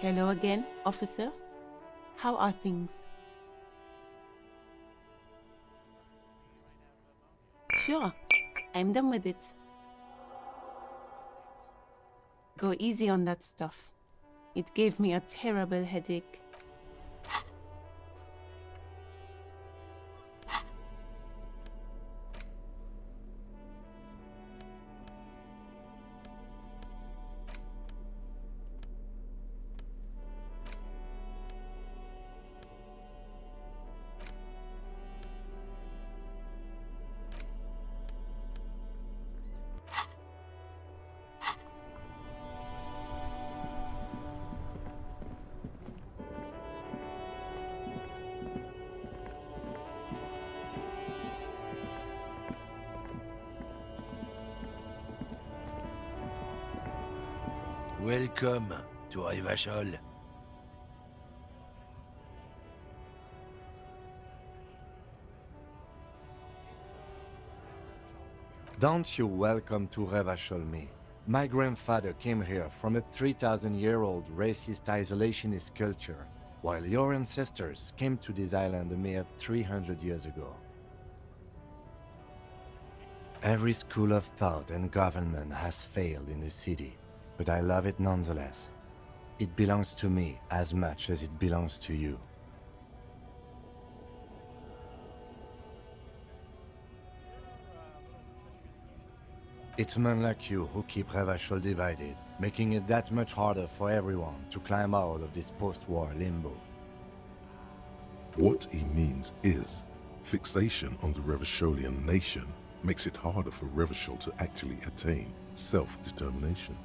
Hello again, officer. How are things? Sure, I'm done with it. Go easy on that stuff. It gave me a terrible headache. Welcome to Rivachol. Don't you welcome to Revachol me. My grandfather came here from a 3,000-year-old racist isolationist culture, while your ancestors came to this island a mere 300 years ago. Every school of thought and government has failed in the city, but I love it nonetheless. It belongs to me as much as it belongs to you. It's men like you who keep Revachol divided, making it that much harder for everyone to climb out of this post-war limbo. What he means is, fixation on the Revacholian nation makes it harder for Revachol to actually attain self-determination.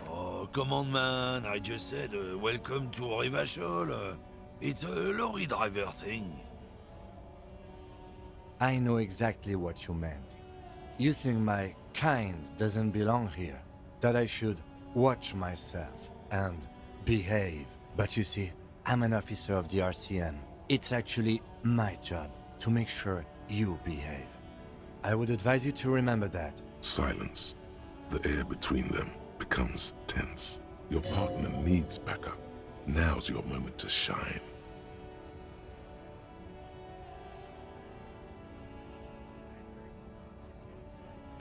Oh, come on, man. I just said welcome to Rivachol. It's a lorry driver thing. I know exactly what you meant. You think my kind doesn't belong here, that I should watch myself and behave. But you see, I'm an officer of the RCN. It's actually my job to make sure you behave. I would advise you to remember that. Silence. The air between them becomes tense. Your partner needs backup. Now's your moment to shine.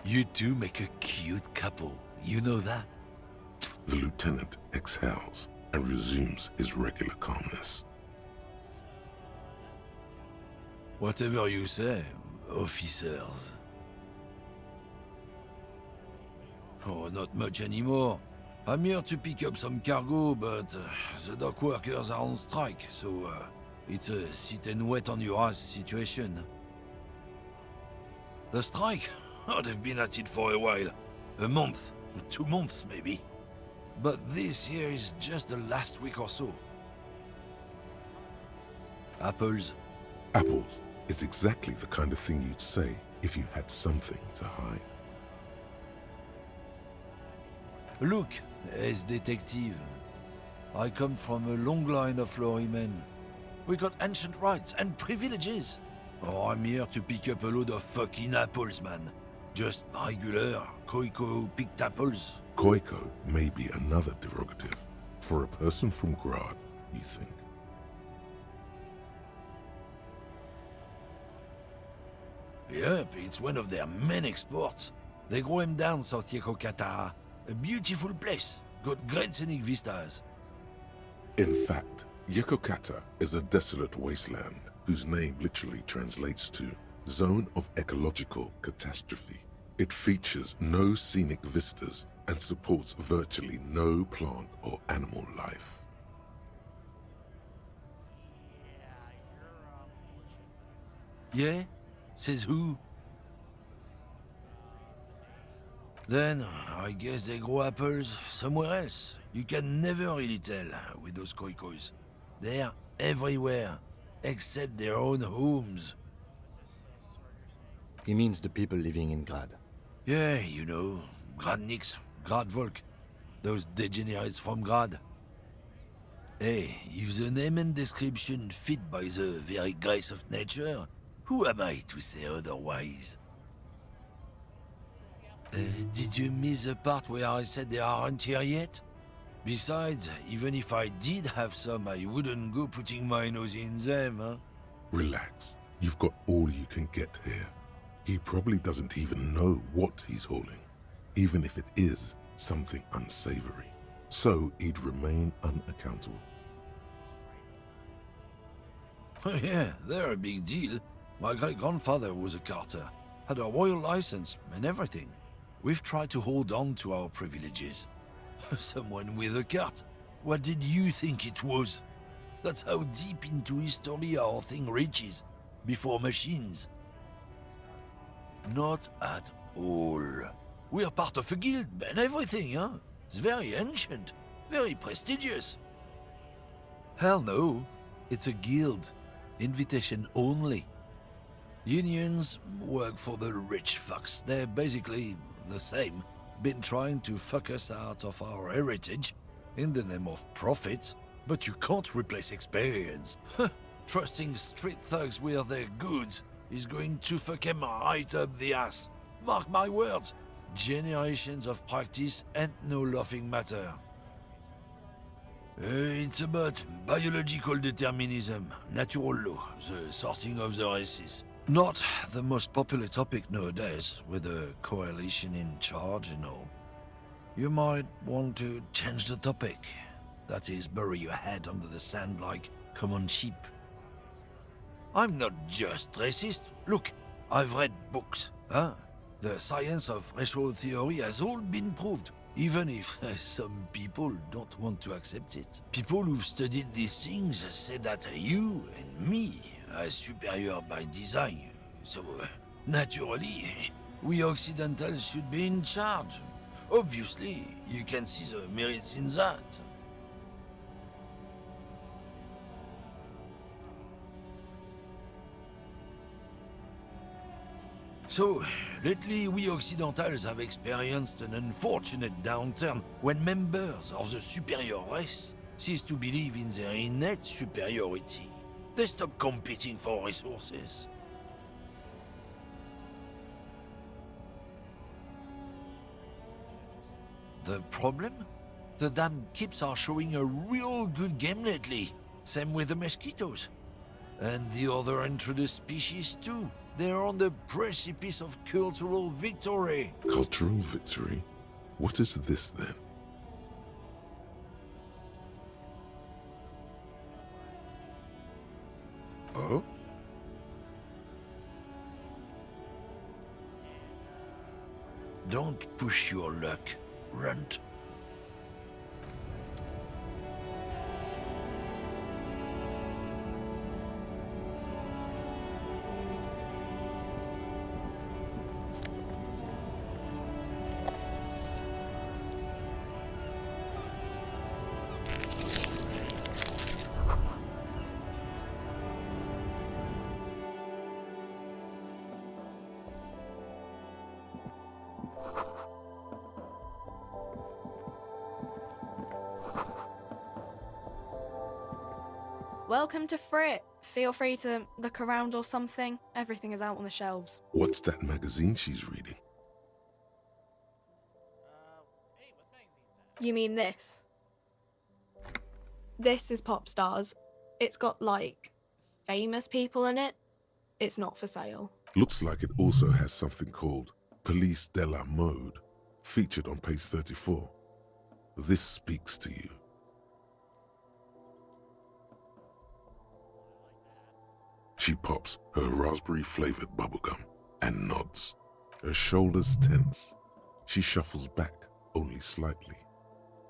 You two make a cute couple. You know that? The lieutenant exhales and resumes his regular calmness. Whatever you say, officers. Oh, not much anymore. I'm here to pick up some cargo, but the dock workers are on strike, so it's a sit and wait on your ass situation. The strike? Oh, they've been at it for a while. A month, 2 months maybe. But this here is just the last week or so. Apples. Apples is exactly the kind of thing you'd say if you had something to hide. Look, as detective, I come from a long line of lorrymen. We got ancient rights and privileges. Oh, I'm here to pick up a load of fucking apples, man. Just regular, Koiko-picked apples. Koiko may be another derogative. For a person from Grad, you think. Yep, it's one of their main exports. They grow them down South Yekokata. A beautiful place. Got great scenic vistas. In fact, Yekokata is a desolate wasteland whose name literally translates to Zone of Ecological Catastrophe. It features no scenic vistas and supports virtually no plant or animal life. Yeah? Says who? Then, I guess they grow apples somewhere else. You can never really tell with those koikos. They're everywhere, except their own homes. He means the people living in Grad. Yeah, you know, Gradniks, Gradvolk. Those degenerates from Grad. Hey, if the name and description fit by the very grace of nature, who am I to say otherwise? Did you miss the part where I said they aren't here yet? Besides, even if I did have some, I wouldn't go putting my nose in them, huh? Relax. You've got all you can get here. He probably doesn't even know what he's hauling, even if it is something unsavory. So he'd remain unaccountable. Oh yeah, they're a big deal. My great-grandfather was a carter, had a royal license and everything. We've tried to hold on to our privileges. Someone with a cart. What did you think it was? That's how deep into history our thing reaches, before machines. Not at all. We're part of a guild and everything, huh? It's very ancient, very prestigious. Hell no, it's a guild. Invitation only. Unions work for the rich fucks. They're basically the same. Been trying to fuck us out of our heritage in the name of profit, but you can't replace experience. Trusting street thugs with their goods is going to fuck them right up the ass. Mark my words, generations of practice ain't no laughing matter. It's about biological determinism, natural law, the sorting of the races. Not the most popular topic nowadays, with a coalition in charge and all. You might want to change the topic. That is, bury your head under the sand like common sheep. I'm not just racist. Look, I've read books, huh? The science of racial theory has all been proved, even if some people don't want to accept it. People who've studied these things say that you and me are superior by design. So, naturally, we Occidentals should be in charge. Obviously, you can see the merits in that. So, lately we Occidentals have experienced an unfortunate downturn when members of the superior race cease to believe in their innate superiority. They stop competing for resources. The problem? The damn kips are showing a real good game lately. Same with the mosquitoes. And the other introduced species too. They're on the precipice of cultural victory. Cultural victory? What is this then? Oh? Don't push your luck, Runt. Welcome to Frit. Feel free to look around or something. Everything is out on the shelves. What's that magazine she's reading? You mean this? This is Pop Stars. It's got, like, famous people in it. It's not for sale. Looks like it also has something called Police de la Mode, featured on page 34. This speaks to you. She pops her raspberry-flavored bubblegum and nods. Her shoulders tense. She shuffles back only slightly.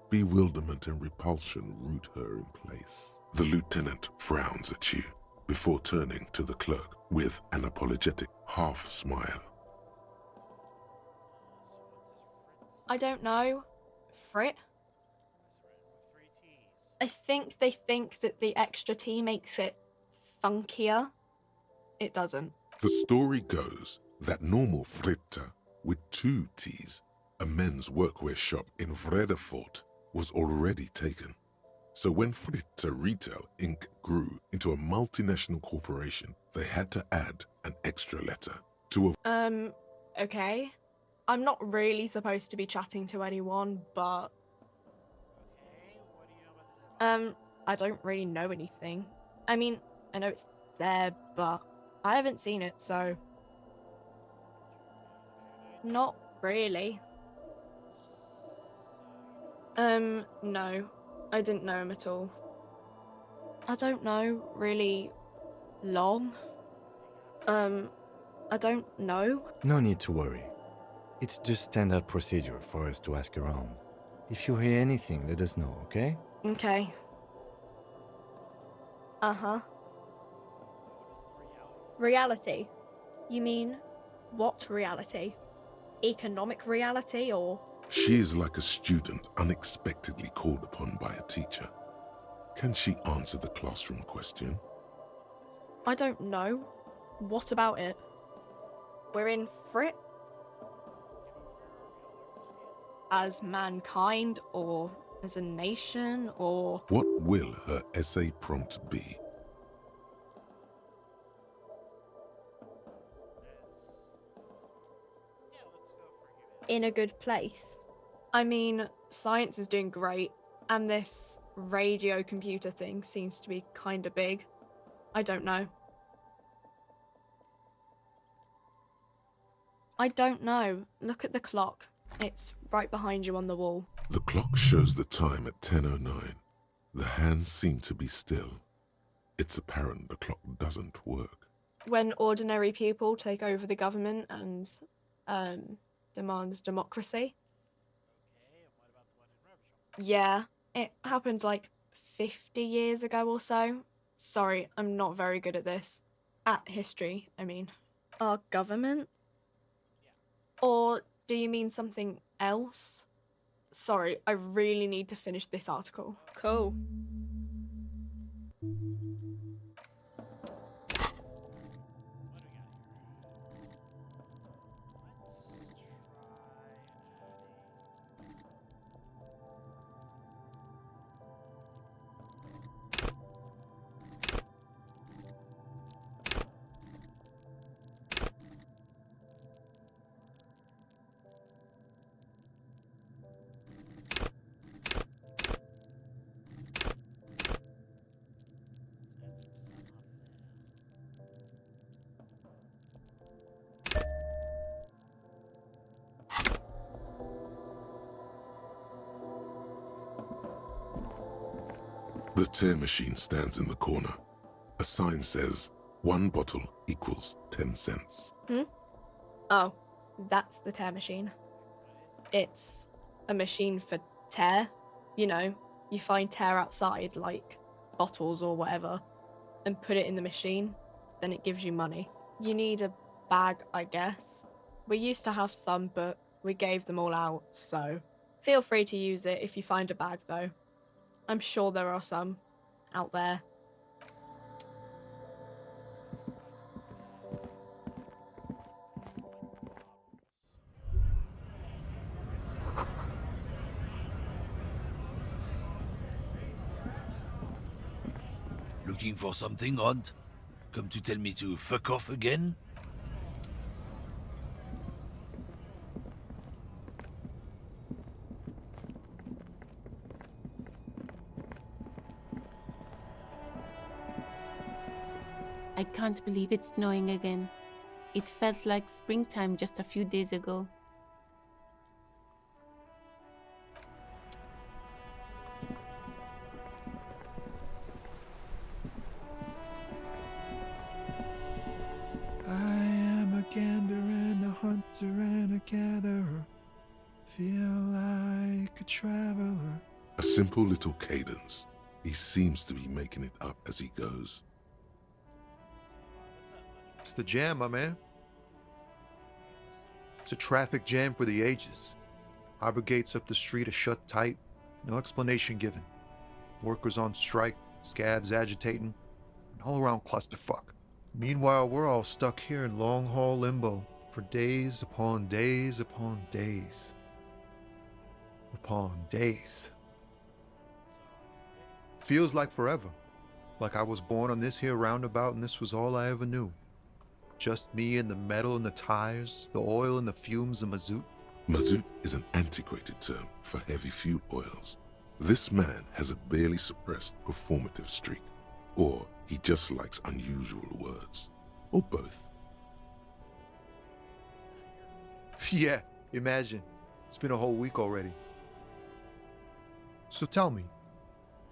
Bewilderment and repulsion root her in place. The lieutenant frowns at you before turning to the clerk with an apologetic half-smile. I don't know. Frit? I think they think that the extra T makes it funkier. It doesn't. The story goes that normal Fritta, with 2 T's, a men's workwear shop in Vredefort, was already taken. So when Fritta Retail Inc. grew into a multinational corporation, they had to add an extra letter to Okay. I'm not really supposed to be chatting to anyone, but... I don't really know anything. I mean, I know it's there, but I haven't seen it, so... Not really. No. I didn't know him at all. I don't know, really long. I don't know. No need to worry. It's just standard procedure for us to ask around. If you hear anything, let us know, okay? Okay. Uh-huh. Reality? You mean, what reality? Economic reality, or...? She is like a student unexpectedly called upon by a teacher. Can she answer the classroom question? I don't know. What about it? We're in Frit? As mankind, or as a nation, or... What will her essay prompt be? in a good place? I mean, science is doing great, and this radio computer thing seems to be kinda big. I don't know. I don't know. Look at the clock. It's right behind you on the wall. The clock shows the time at 10:09. The hands seem to be still. It's apparent the clock doesn't work. When ordinary people take over the government and demand democracy. Yeah, it happened like 50 years ago or so. Sorry, I'm not very good at this. At history, I mean. Our government? Or do you mean something else? Sorry, I really need to finish this article. Cool. The tear machine stands in the corner. A sign says, 1 bottle equals 10 cents. Oh, that's the tear machine. It's a machine for tear. You know, you find tear outside, like bottles or whatever, and put it in the machine, then it gives you money. You need a bag, I guess. We used to have some, but we gave them all out, so feel free to use it if you find a bag, though. I'm sure there are some out there. Looking for something, Runt? Come to tell me to fuck off again? I can't believe it's snowing again. It felt like springtime just a few days ago. I am a gander and a hunter and a gatherer. Feel like a traveler. A simple little cadence. He seems to be making it up as he goes. It's the jam, my man. It's a traffic jam for the ages. Harbor gates up the street are shut tight. No explanation given. Workers on strike, scabs agitating, an all-around clusterfuck. Meanwhile, we're all stuck here in long-haul limbo for days upon days upon days. Upon days. Feels like forever. Like I was born on this here roundabout and this was all I ever knew. Just me and the metal and the tires, the oil and the fumes of mazout. Mazout is an antiquated term for heavy fuel oils. This man has a barely suppressed performative streak, or he just likes unusual words, or both. Yeah, imagine. It's been a whole week already. So tell me,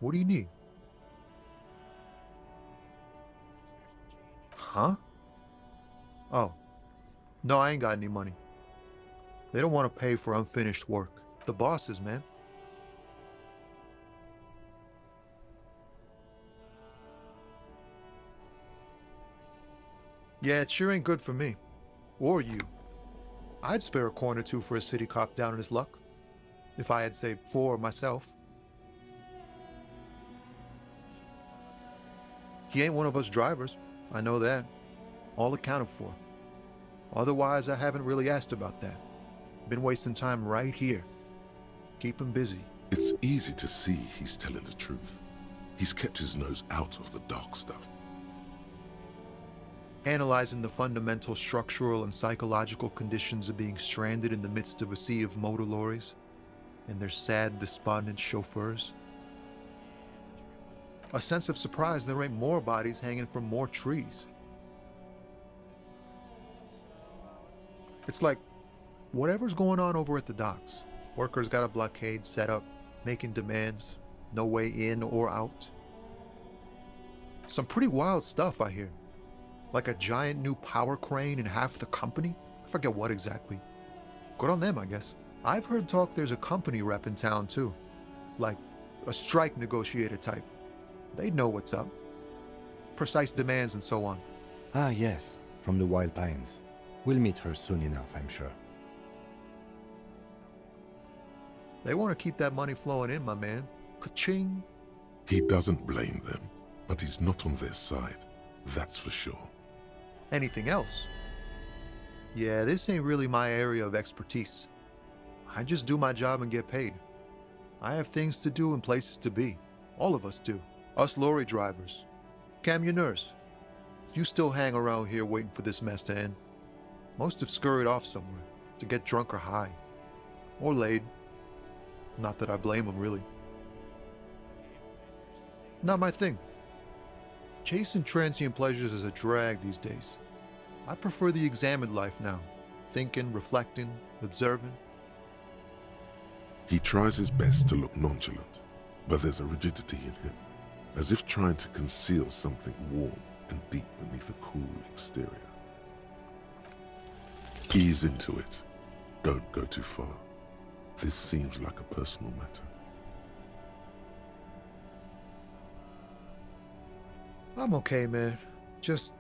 what do you need? Huh? Oh, no, I ain't got any money. They don't want to pay for unfinished work. The bosses, man. Yeah, it sure ain't good for me. Or you. I'd spare a coin or two for a city cop down in his luck. If I had saved 4 myself. He ain't one of us drivers. I know that. All accounted for. Otherwise, I haven't really asked about that. Been wasting time right here. Keep him busy. It's easy to see he's telling the truth. He's kept his nose out of the dark stuff. Analyzing the fundamental structural and psychological conditions of being stranded in the midst of a sea of motor lorries and their sad, despondent chauffeurs. A sense of surprise there ain't more bodies hanging from more trees. It's like, whatever's going on over at the docks, workers got a blockade set up, making demands, no way in or out. Some pretty wild stuff, I hear. Like a giant new power crane in half the company? I forget what exactly. Good on them, I guess. I've heard talk there's a company rep in town too. Like a strike negotiator type. They'd know what's up. Precise demands and so on. Ah, yes, from the Wild Pines. We'll meet her soon enough, I'm sure. They want to keep that money flowing in, my man. Ka-ching. He doesn't blame them, but he's not on their side. That's for sure. Anything else? Yeah, this ain't really my area of expertise. I just do my job and get paid. I have things to do and places to be. All of us do. Us lorry drivers. Camionneurs. You still hang around here waiting for this mess to end. Most have scurried off somewhere to get drunk or high. Or laid. Not that I blame them, really. Not my thing. Chasing transient pleasures is a drag these days. I prefer the examined life now. Thinking, reflecting, observing. He tries his best to look nonchalant, but there's a rigidity in him, as if trying to conceal something warm and deep beneath a cool exterior. Ease into it. Don't go too far. This seems like a personal matter. I'm okay, man. Just...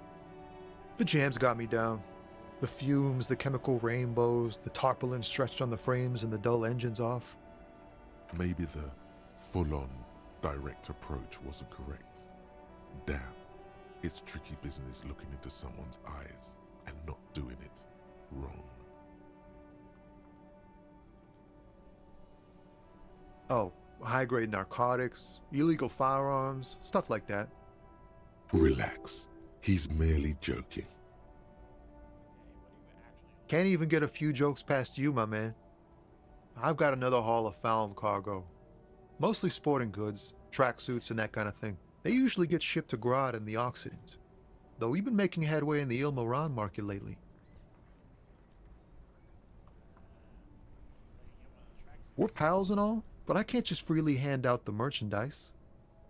the jams got me down. The fumes, the chemical rainbows, the tarpaulin stretched on the frames and the dull engines off. Maybe the full-on, direct approach wasn't correct. Damn, it's tricky business looking into someone's eyes and not doing it wrong. Oh, high-grade narcotics, illegal firearms, stuff like that. Relax. He's merely joking. Can't even get a few jokes past you, my man. I've got another haul of found cargo. Mostly sporting goods, tracksuits and that kind of thing. They usually get shipped to Grad in the Occident. Though we've been making headway in the Il Moran market lately. We're pals and all, but I can't just freely hand out the merchandise.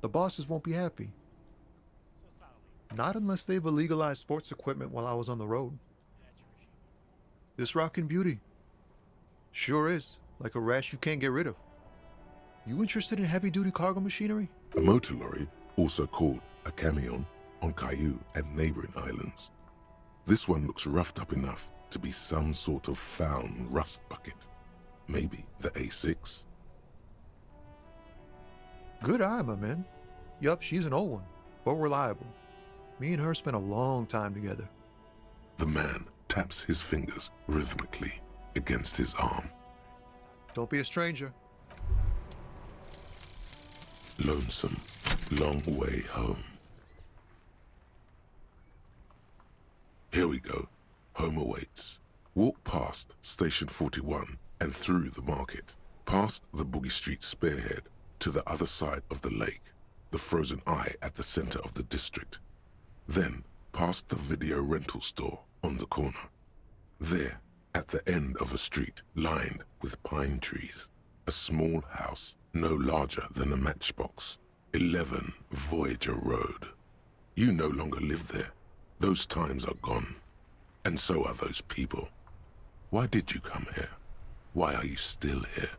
The bosses won't be happy. Not unless they've illegalized sports equipment while I was on the road. This rockin' beauty. Sure is, like a rash you can't get rid of. You interested in heavy-duty cargo machinery? A motor lorry, also called a camion, on Caillou and neighboring islands. This one looks roughed up enough to be some sort of found rust bucket. Maybe the A6? Good eye, my man. Yup, she's an old one, but reliable. Me and her spent a long time together. The man taps his fingers rhythmically against his arm. Don't be a stranger. Lonesome, Long way home. Here we go. Home awaits. Walk past Station 41 and through the market, past the Boogie Street spearhead to the other side of the lake, the frozen eye at the center of the district. Then past the video rental store on the corner. There, at the end of a street lined with pine trees, a small house no larger than a matchbox. 11 Voyager Road. You no longer live there. Those times are gone. And so are those people. Why did you come here? Why are you still here?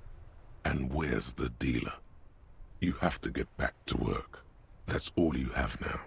And where's the dealer? You have to get back to work. That's all you have now.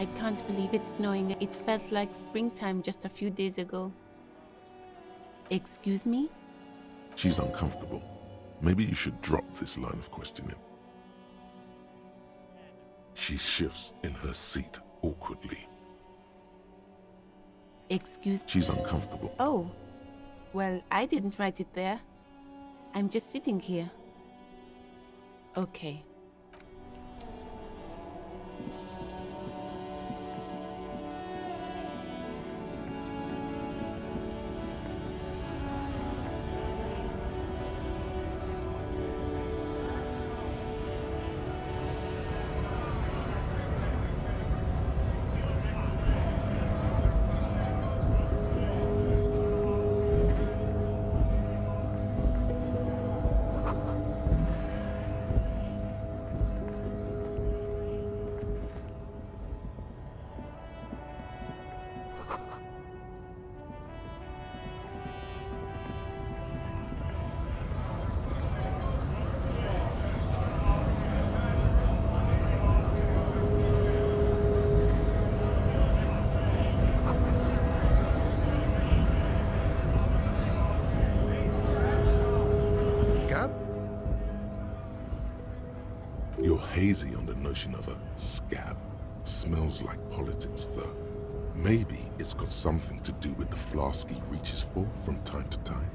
I can't believe it's snowing. It felt like springtime just a few days ago. Excuse me? She's uncomfortable. Maybe you should drop this line of questioning. She shifts in her seat awkwardly. Excuse. She's uncomfortable. Oh, well, I didn't write it there. I'm just sitting here. Okay. You're hazy on the notion of a scab. Smells like politics, though. Maybe it's got something to do with the flask he reaches for from time to time.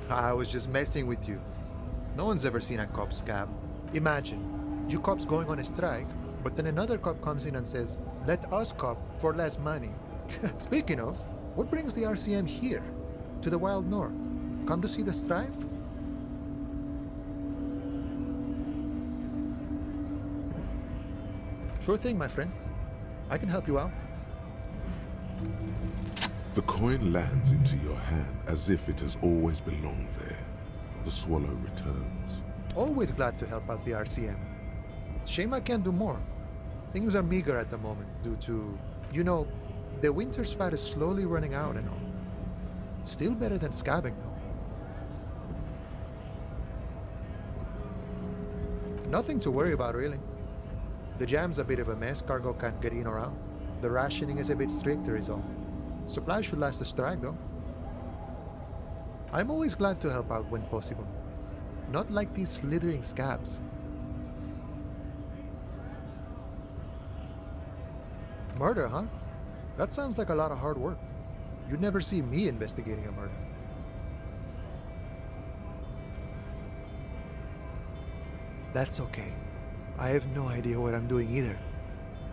I was just messing with you. No one's ever seen a cop scab. Imagine, you cops going on a strike, but then another cop comes in and says, "Let us cop for less money." Speaking of, what brings the RCM here? To the Wild North? Come to see the strife? Sure thing, my friend. I can help you out. The coin lands into your hand as if it has always belonged there. The swallow returns. Always glad to help out the RCM. Shame I can't do more. Things are meager at the moment due to, the winter's fat is slowly running out and all. Still better than scabbing, though. Nothing to worry about, really. The jam's a bit of a mess, cargo can't get in or out. The rationing is a bit stricter is all. Supplies should last the strike, though. I'm always glad to help out when possible. Not like these slithering scabs. Murder, huh? That sounds like a lot of hard work. You'd never see me investigating a murder. That's okay. I have no idea what I'm doing either.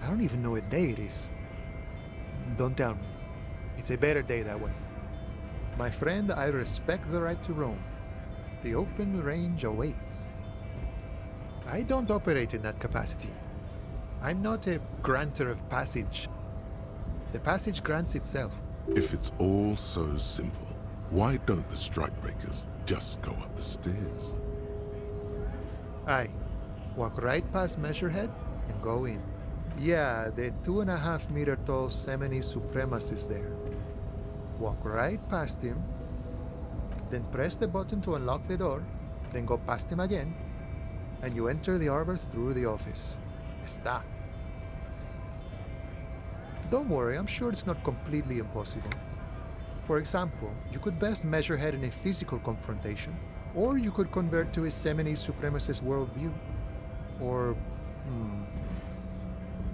I don't even know what day it is. Don't tell me. It's a better day that way. My friend, I respect the right to roam. The open range awaits. I don't operate in that capacity. I'm not a granter of passage. The passage grants itself. If it's all so simple, why don't the strikebreakers just go up the stairs? Aye. Walk right past Measurehead and go in. Yeah, the 2.5-meter tall Semini supremacist there. Walk right past him, then press the button to unlock the door, then go past him again, and you enter the arbor through the office. Está. Don't worry, I'm sure it's not completely impossible. For example, you could best Measurehead in a physical confrontation, or you could convert to a Semini supremacist worldview. Or,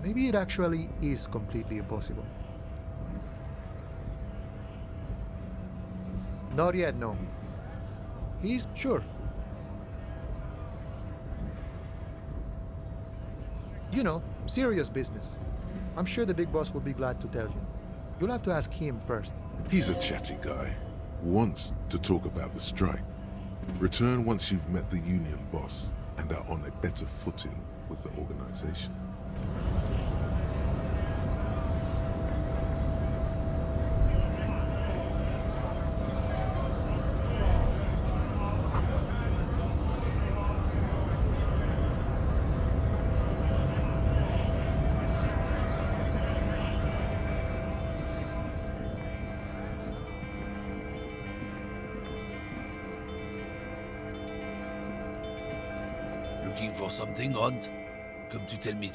maybe it actually is completely impossible. Not yet, no. He's sure. You know, serious business. I'm sure the big boss will be glad to tell you. You'll have to ask him first. He's a chatty guy. Wants to talk about the strike. Return once you've met the union boss and are on a better footing with the organization. Looking for something, Hunt? Come to tell me.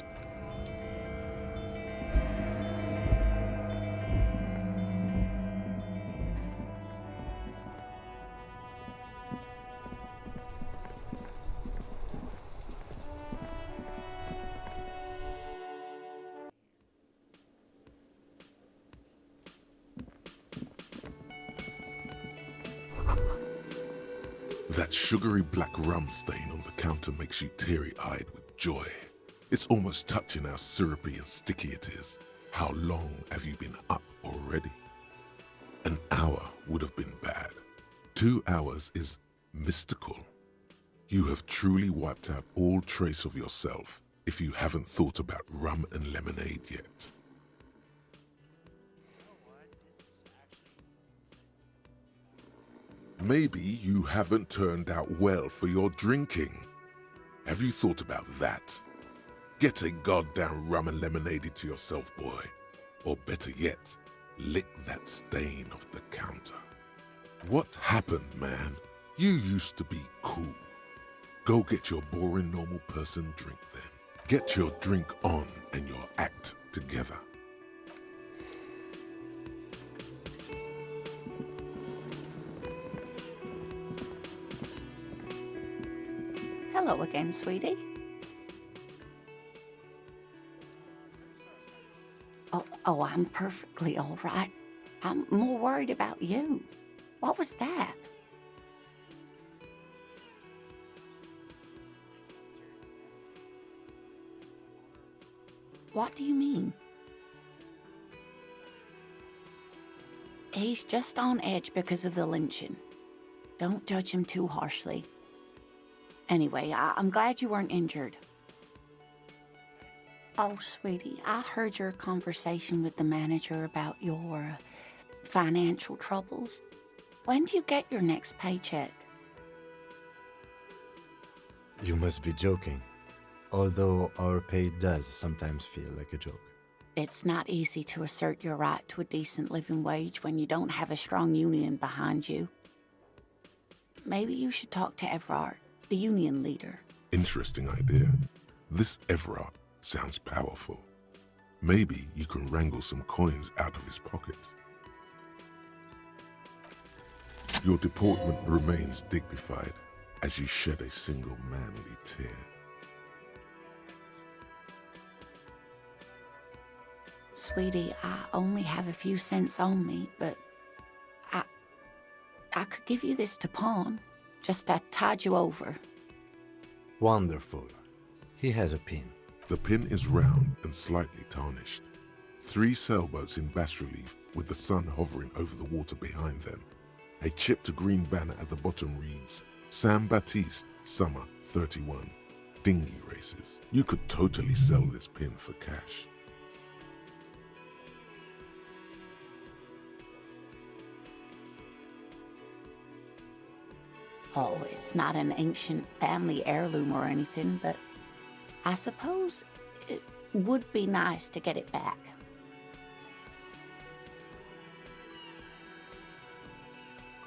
That sugary black rum stain on the counter makes you teary-eyed with joy. It's almost touching how syrupy and sticky it is. How long have you been up already? An hour would have been bad. 2 hours is mystical. You have truly wiped out all trace of yourself if you haven't thought about rum and lemonade yet. Maybe you haven't turned out well for your drinking. Have you thought about that? Get a goddamn rum and lemonade to yourself, boy. Or better yet, lick that stain off the counter. What happened, man? You used to be cool. Go get your boring normal person drink then. Get your drink on and your act together. Hello again, sweetie. Oh, I'm perfectly all right. I'm more worried about you. What was that? What do you mean? He's just on edge because of the lynching. Don't judge him too harshly. Anyway, I'm glad you weren't injured. Oh, sweetie, I heard your conversation with the manager about your financial troubles. When do you get your next paycheck? You must be joking. Although our pay does sometimes feel like a joke. It's not easy to assert your right to a decent living wage when you don't have a strong union behind you. Maybe you should talk to Everard, the union leader. Interesting idea. This Everard sounds powerful. Maybe you can wrangle some coins out of his pocket. Your deportment remains dignified as you shed a single manly tear. Sweetie, I only have a few cents on me, but I could give you this to pawn. Just to tide you over. Wonderful. He has a pin. The pin is round and slightly tarnished. 3 sailboats in bas-relief with the sun hovering over the water behind them. A chipped green banner at the bottom reads, San Baptiste, Summer 31. dinghy races. You could totally sell this pin for cash. Oh, it's not an ancient family heirloom or anything, but I suppose it would be nice to get it back.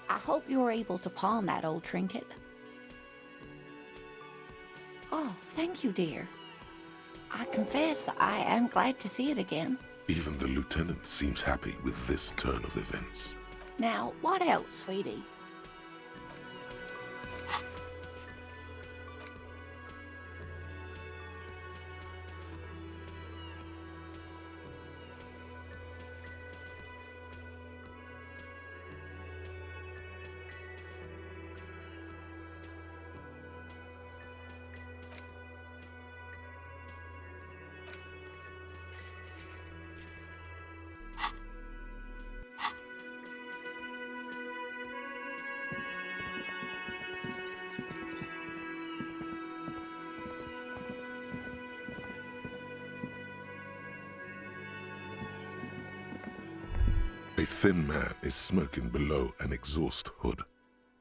I hope you're able to pawn that old trinket. Oh, thank you, dear. I confess I am glad to see it again. Even the lieutenant seems happy with this turn of events. Now, what else, sweetie? A thin man is smoking below an exhaust hood,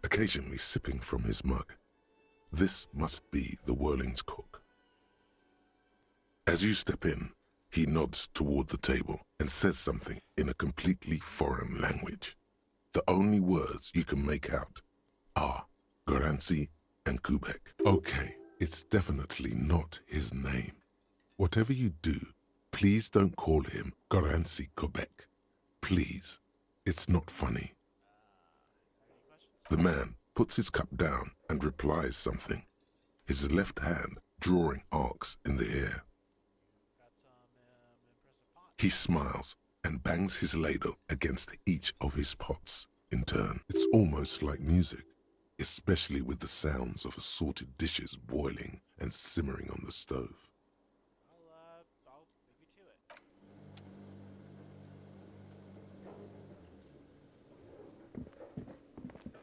occasionally sipping from his mug. This must be the Whirling's cook. As you step in, he nods toward the table and says something in a completely foreign language. The only words you can make out are Garancy and Kubek. Okay, it's definitely not his name. Whatever you do, please don't call him Garancy Kubek. Please, it's not funny. The man puts his cup down and replies something, his left hand drawing arcs in the air. He smiles and bangs his ladle against each of his pots in turn. It's almost like music, especially with the sounds of assorted dishes boiling and simmering on the stove. I'll leave you to it.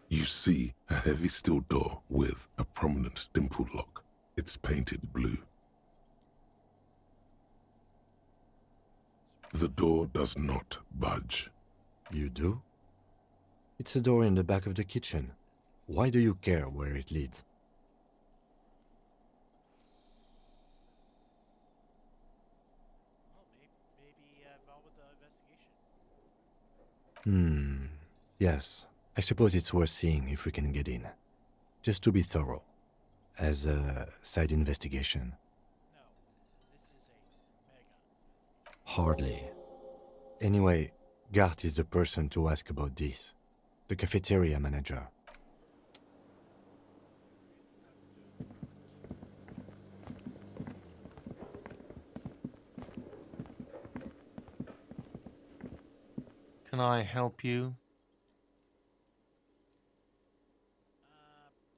You see a heavy steel door with a prominent dimple lock. It's painted blue. The door does not budge. You do? It's a door in the back of the kitchen. Why do you care where it leads? Well, maybe involved with the investigation. Yes. I suppose it's worth seeing if we can get in. Just to be thorough. As a side investigation. No, this is a mega. Hardly. Anyway, Gart is the person to ask about this. The cafeteria manager. Can I help you?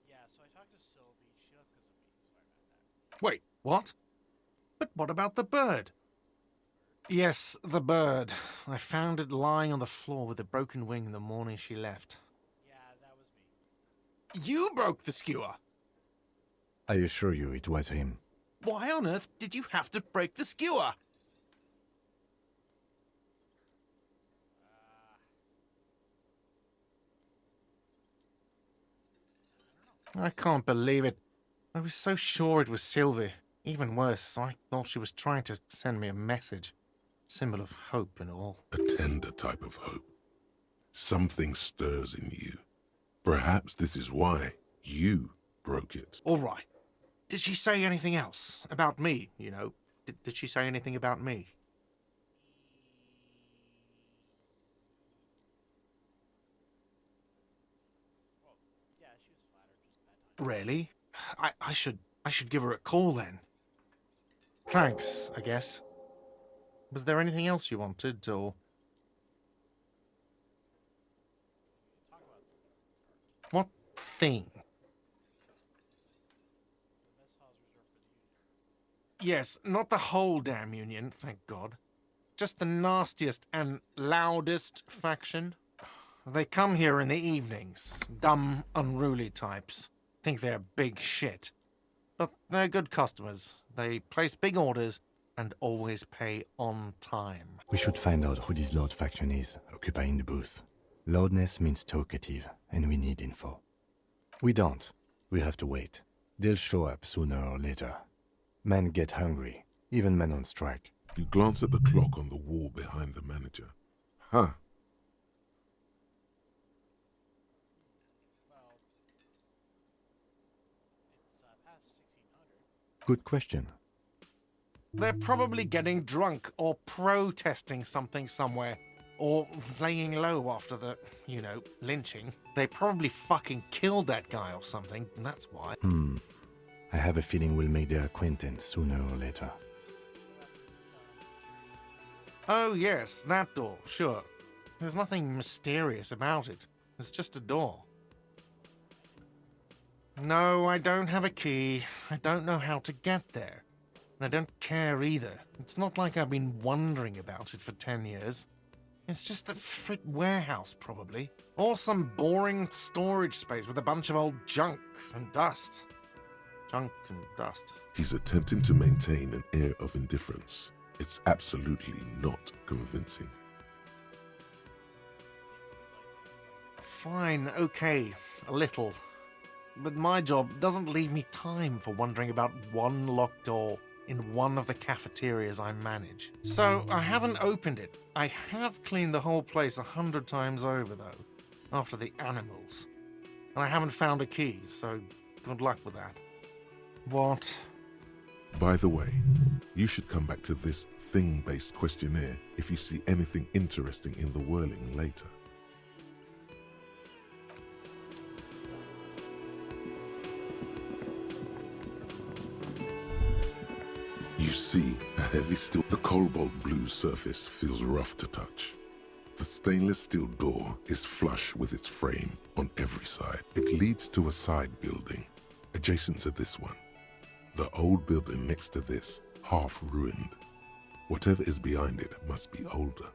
Yeah, so I talked to Sylvie. She left because of me. Sorry about that. Wait, what? But what about the bird? Yes, the bird. I found it lying on the floor with a broken wing the morning she left. Yeah, that was me. You broke the skewer! I assure you it was him. Why on earth did you have to break the skewer? I can't believe it. I was so sure it was Sylvie. Even worse, I thought she was trying to send me a message. Symbol of hope and all. A tender type of hope. Something stirs in you. Perhaps this is why you broke it. All right. Did she say anything else? About me, you know? Did she say anything about me? Well, yeah, she was flattered. Just a bad time. Really? I should give her a call then. Thanks, I guess. Was there anything else you wanted, or...? Talk about something. What thing? The mess hall is reserved for the union. Yes, not the whole damn union, thank God. Just the nastiest and loudest faction. They come here in the evenings. Dumb, unruly types. Think they're big shit. But they're good customers. They place big orders and always pay on time. We should find out who this Lord faction is, occupying the booth. Loudness means talkative, and we need info. We don't. We have to wait. They'll show up sooner or later. Men get hungry, even men on strike. You glance at the clock on the wall behind the manager. Huh. Well, it's past 1600. Good question. They're probably getting drunk or protesting something somewhere. Or laying low after the, lynching. They probably fucking killed that guy or something, and that's why. I have a feeling we'll make their acquaintance sooner or later. Oh yes, that door, sure. There's nothing mysterious about it. It's just a door. No, I don't have a key. I don't know how to get there. And I don't care either. It's not like I've been wondering about it for 10 years. It's just a frit warehouse, probably. Or some boring storage space with a bunch of old junk and dust. Junk and dust. He's attempting to maintain an air of indifference. It's absolutely not convincing. Fine, okay, a little. But my job doesn't leave me time for wondering about one locked door in one of the cafeterias I manage. So I haven't opened it. I have cleaned the whole place 100 times over, though, after the animals. And I haven't found a key, so good luck with that. What? By the way, you should come back to this thing-based questionnaire if you see anything interesting in the whirling later. You see a heavy steel. The cobalt blue surface feels rough to touch. The stainless steel door is flush with its frame on every side. It leads to a side building, adjacent to this one. The old building next to this, half ruined. Whatever is behind it must be older.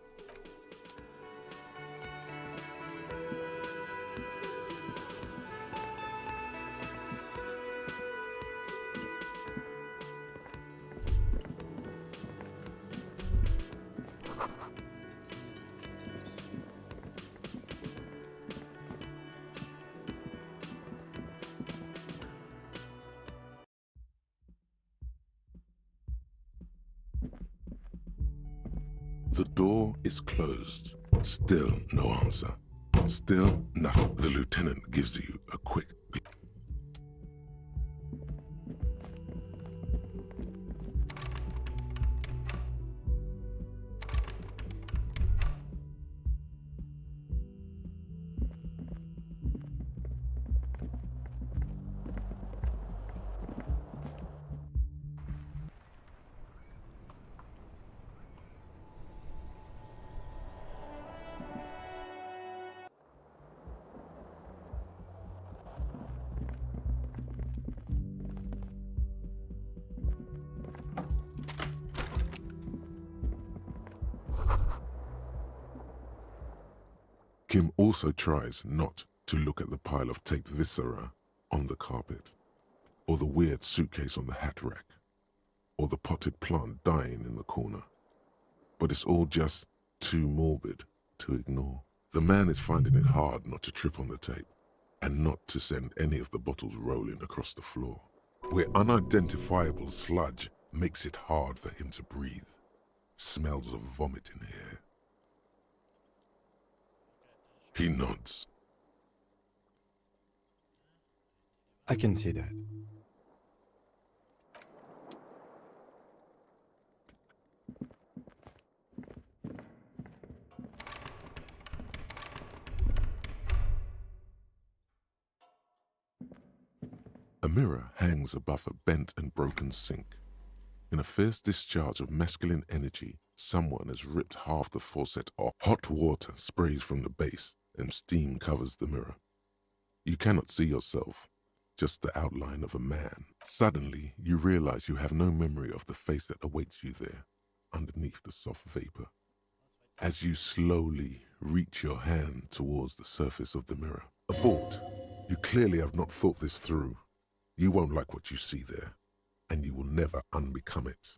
The door is closed. Still no answer. Still nothing. The lieutenant gives you a quick Kim also tries not to look at the pile of taped viscera on the carpet, or the weird suitcase on the hat rack, or the potted plant dying in the corner. But it's all just too morbid to ignore. The man is finding it hard not to trip on the tape, and not to send any of the bottles rolling across the floor, where unidentifiable sludge makes it hard for him to breathe. Smells of vomit in here. He nods. I can see that. A mirror hangs above a bent and broken sink. In a fierce discharge of masculine energy, someone has ripped half the faucet off. Hot water sprays from the base, and steam covers the mirror. You cannot see yourself, just the outline of a man. Suddenly, you realize you have no memory of the face that awaits you there, underneath the soft vapor. As you slowly reach your hand towards the surface of the mirror. Abort. You clearly have not thought this through. You won't like what you see there, and you will never unbecome it.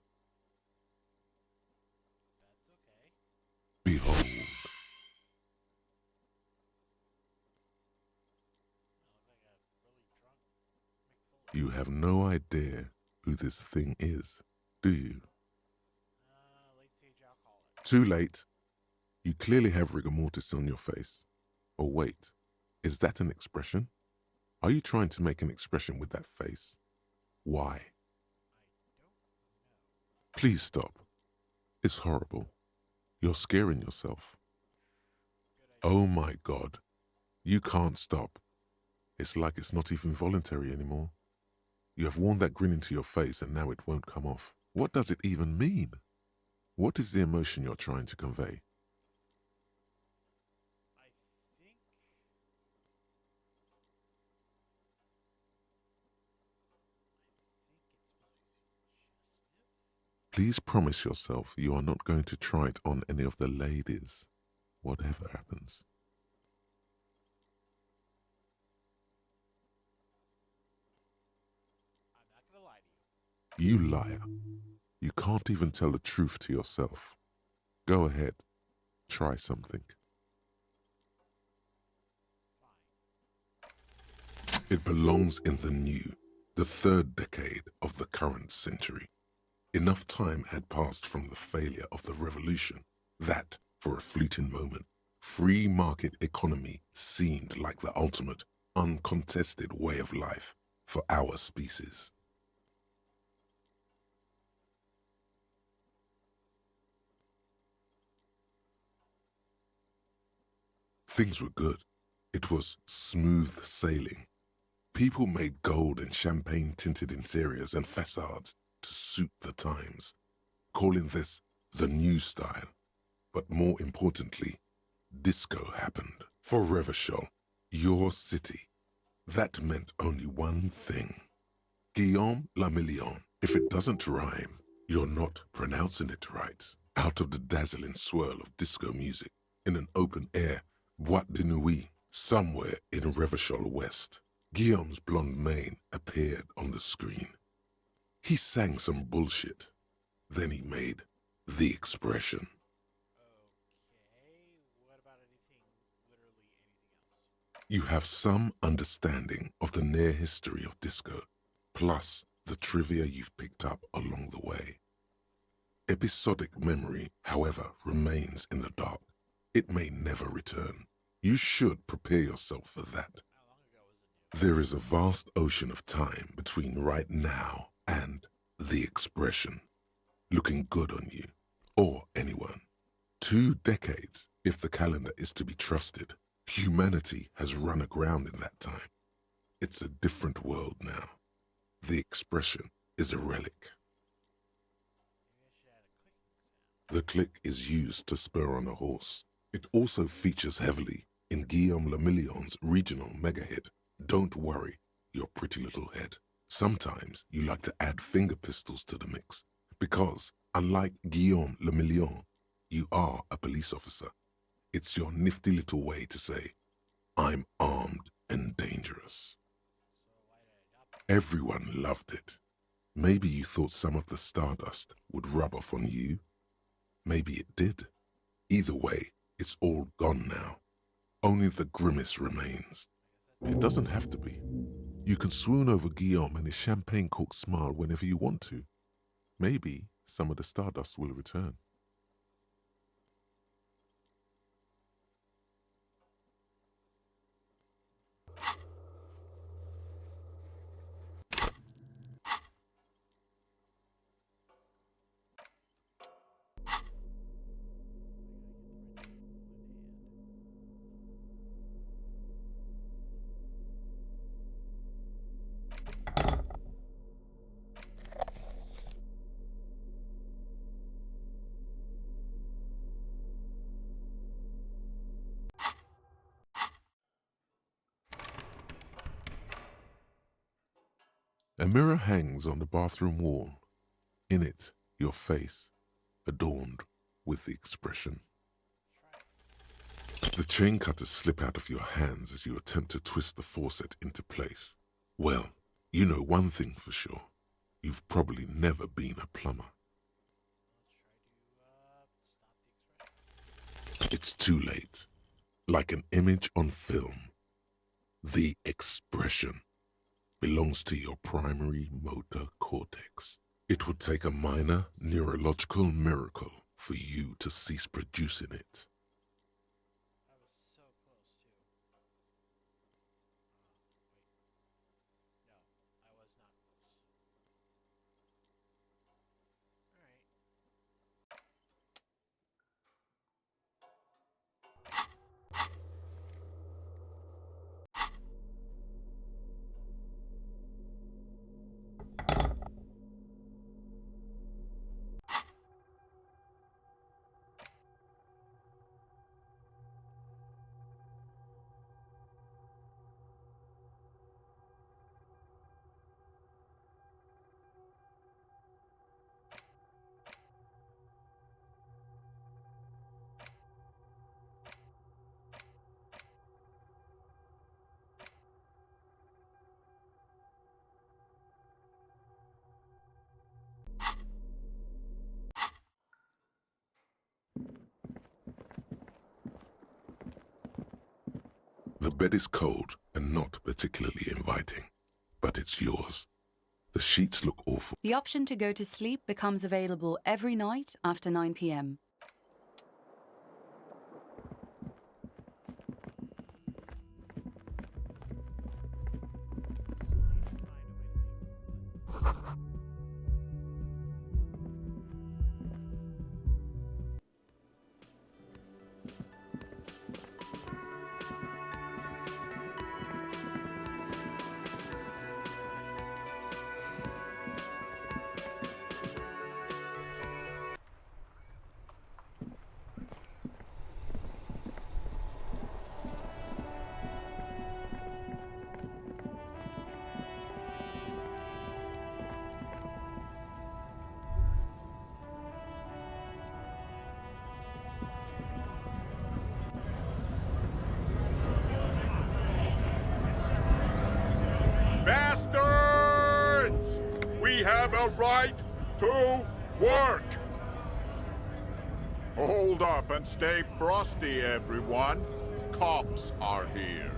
Behold. You have no idea who this thing is, do you? Late stage alcoholic. Too late. You clearly have rigor mortis on your face. Oh wait, is that an expression? Are you trying to make an expression with that face? Why? Please stop. It's horrible. You're scaring yourself. Oh my God. You can't stop. It's like it's not even voluntary anymore. You have worn that grin into your face and now it won't come off. What does it even mean? What is the emotion you're trying to convey? I think Please promise yourself you are not going to try it on any of the ladies, whatever happens. I'm not gonna lie to you. You liar. You can't even tell the truth to yourself. Go ahead. Try something. It belongs in the new, the third decade of the current century. Enough time had passed from the failure of the revolution that, for a fleeting moment, free market economy seemed like the ultimate, uncontested way of life for our species. Things were good. It was smooth sailing. People made gold and champagne-tinted interiors and facades to suit the times, calling this the new style. But more importantly, disco happened. For Revachol, your city, that meant only one thing. Guillaume le Million. If it doesn't rhyme, you're not pronouncing it right. Out of the dazzling swirl of disco music, in an open-air boîte de nuit, somewhere in Revachol West, Guillaume's blonde mane appeared on the screen. He sang some bullshit. Then he made the expression. Okay, what about anything, literally anything else? You have some understanding of the near history of disco, plus the trivia you've picked up along the way. Episodic memory, however, remains in the dark. It may never return. You should prepare yourself for that. How long ago was it? There is a vast ocean of time between right now and the expression. Looking good on you, or anyone. 2 decades, if the calendar is to be trusted. Humanity has run aground in that time. It's a different world now. The expression is a relic. Maybe I should add a clicking sound. The click is used to spur on a horse. It also features heavily in Guillaume le Million's regional mega hit, Don't Worry, Your Pretty Little Head. Sometimes you like to add finger pistols to the mix, because, unlike Guillaume le Million, you are a police officer. It's your nifty little way to say, I'm armed and dangerous. So why did I adopt it? Everyone loved it. Maybe you thought some of the stardust would rub off on you. Maybe it did. Either way, it's all gone now. Only the grimace remains. It doesn't have to be. You can swoon over Guillaume and his champagne-corked smile whenever you want to. Maybe some of the stardust will return. A mirror hangs on the bathroom wall. In it, your face, adorned with the expression. The chain cutters slip out of your hands as you attempt to twist the faucet into place. Well, You know one thing for sure. You've probably never been a plumber. It's too late. Like an image on film. The expression belongs to your primary motor cortex. It would take a minor neurological miracle for you to cease producing it. I was so close too. Wait. No, I was not close. Alright. The bed is cold and not particularly inviting, but it's yours. The sheets look awful. The option to go to sleep becomes available every night after 9 p.m. Bastards! We have a right to work! Hold up and stay frosty, everyone. Cops are here.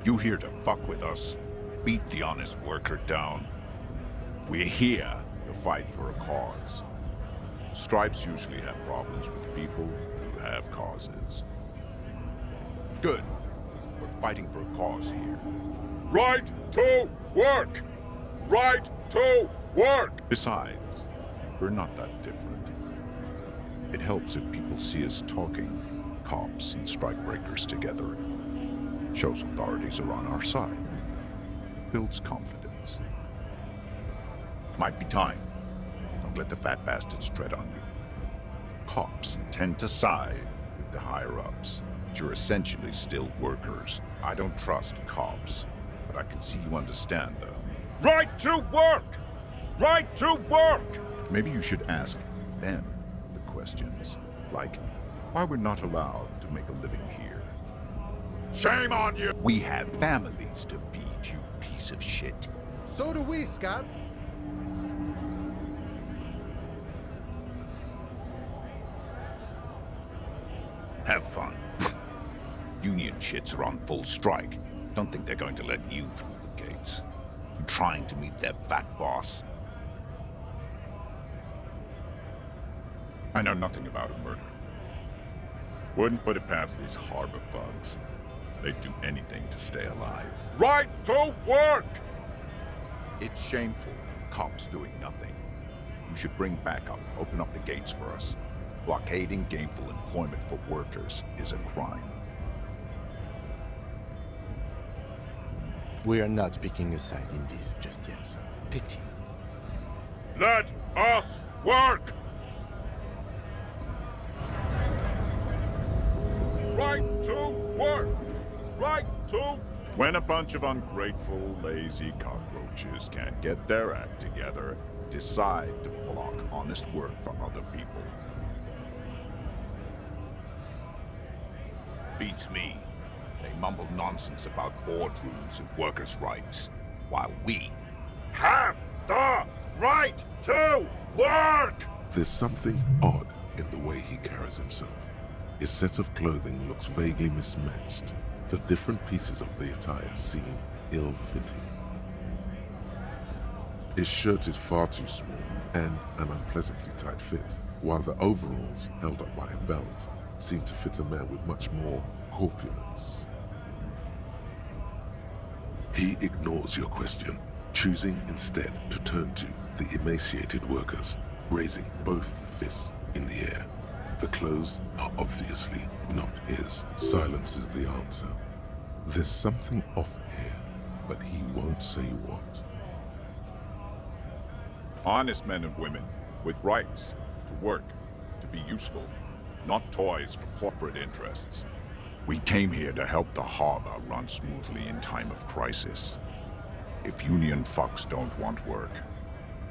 You here to fuck with us? Beat the honest worker down. We're here to fight for a cause. Stripes usually have problems with people who have causes. Good. We're fighting for a cause here. Right to work! Right to work! Besides, we're not that different. It helps if people see us talking, cops and strikebreakers together. Shows authorities are on our side. Builds confidence. Might be time. Don't let the fat bastards tread on you. Cops tend to side with the higher-ups. But you're essentially still workers. I don't trust cops, but I can see you understand the right to work! Right to work! Maybe you should ask them the questions, like why we're not allowed to make a living here. Shame on you! We have families to feed, you piece of shit. So do we, Scott. Have fun. Union shits are on full strike. Don't think they're going to let you through the gates. You trying to meet their fat boss? I know nothing about a murder. Wouldn't put it past these harbor bugs. They'd do anything to stay alive. Right to work! It's shameful. Cops doing nothing. You should bring backup. Open up the gates for us. Blockading gainful employment for workers is a crime. We are not picking a side in this just yet, sir. Pity. Let us work! Right to work! Right to... When a bunch of ungrateful, lazy cockroaches can't get their act together, decide to block honest work from other people. Beats me. They mumble nonsense about boardrooms and workers' rights, while we have the right to work! There's something odd in the way he carries himself. His set of clothing looks vaguely mismatched. The different pieces of the attire seem ill-fitting. His shirt is far too small and an unpleasantly tight fit, while the overalls, held up by a belt, seem to fit a man with much more corpulence. He ignores your question, choosing instead to turn to the emaciated workers, raising both fists in the air. The clothes are obviously not his. Silence is the answer. There's something off here, but he won't say what. Honest men and women with rights to work, to be useful, not toys for corporate interests. We came here to help the harbor run smoothly in time of crisis. If union fucks don't want work,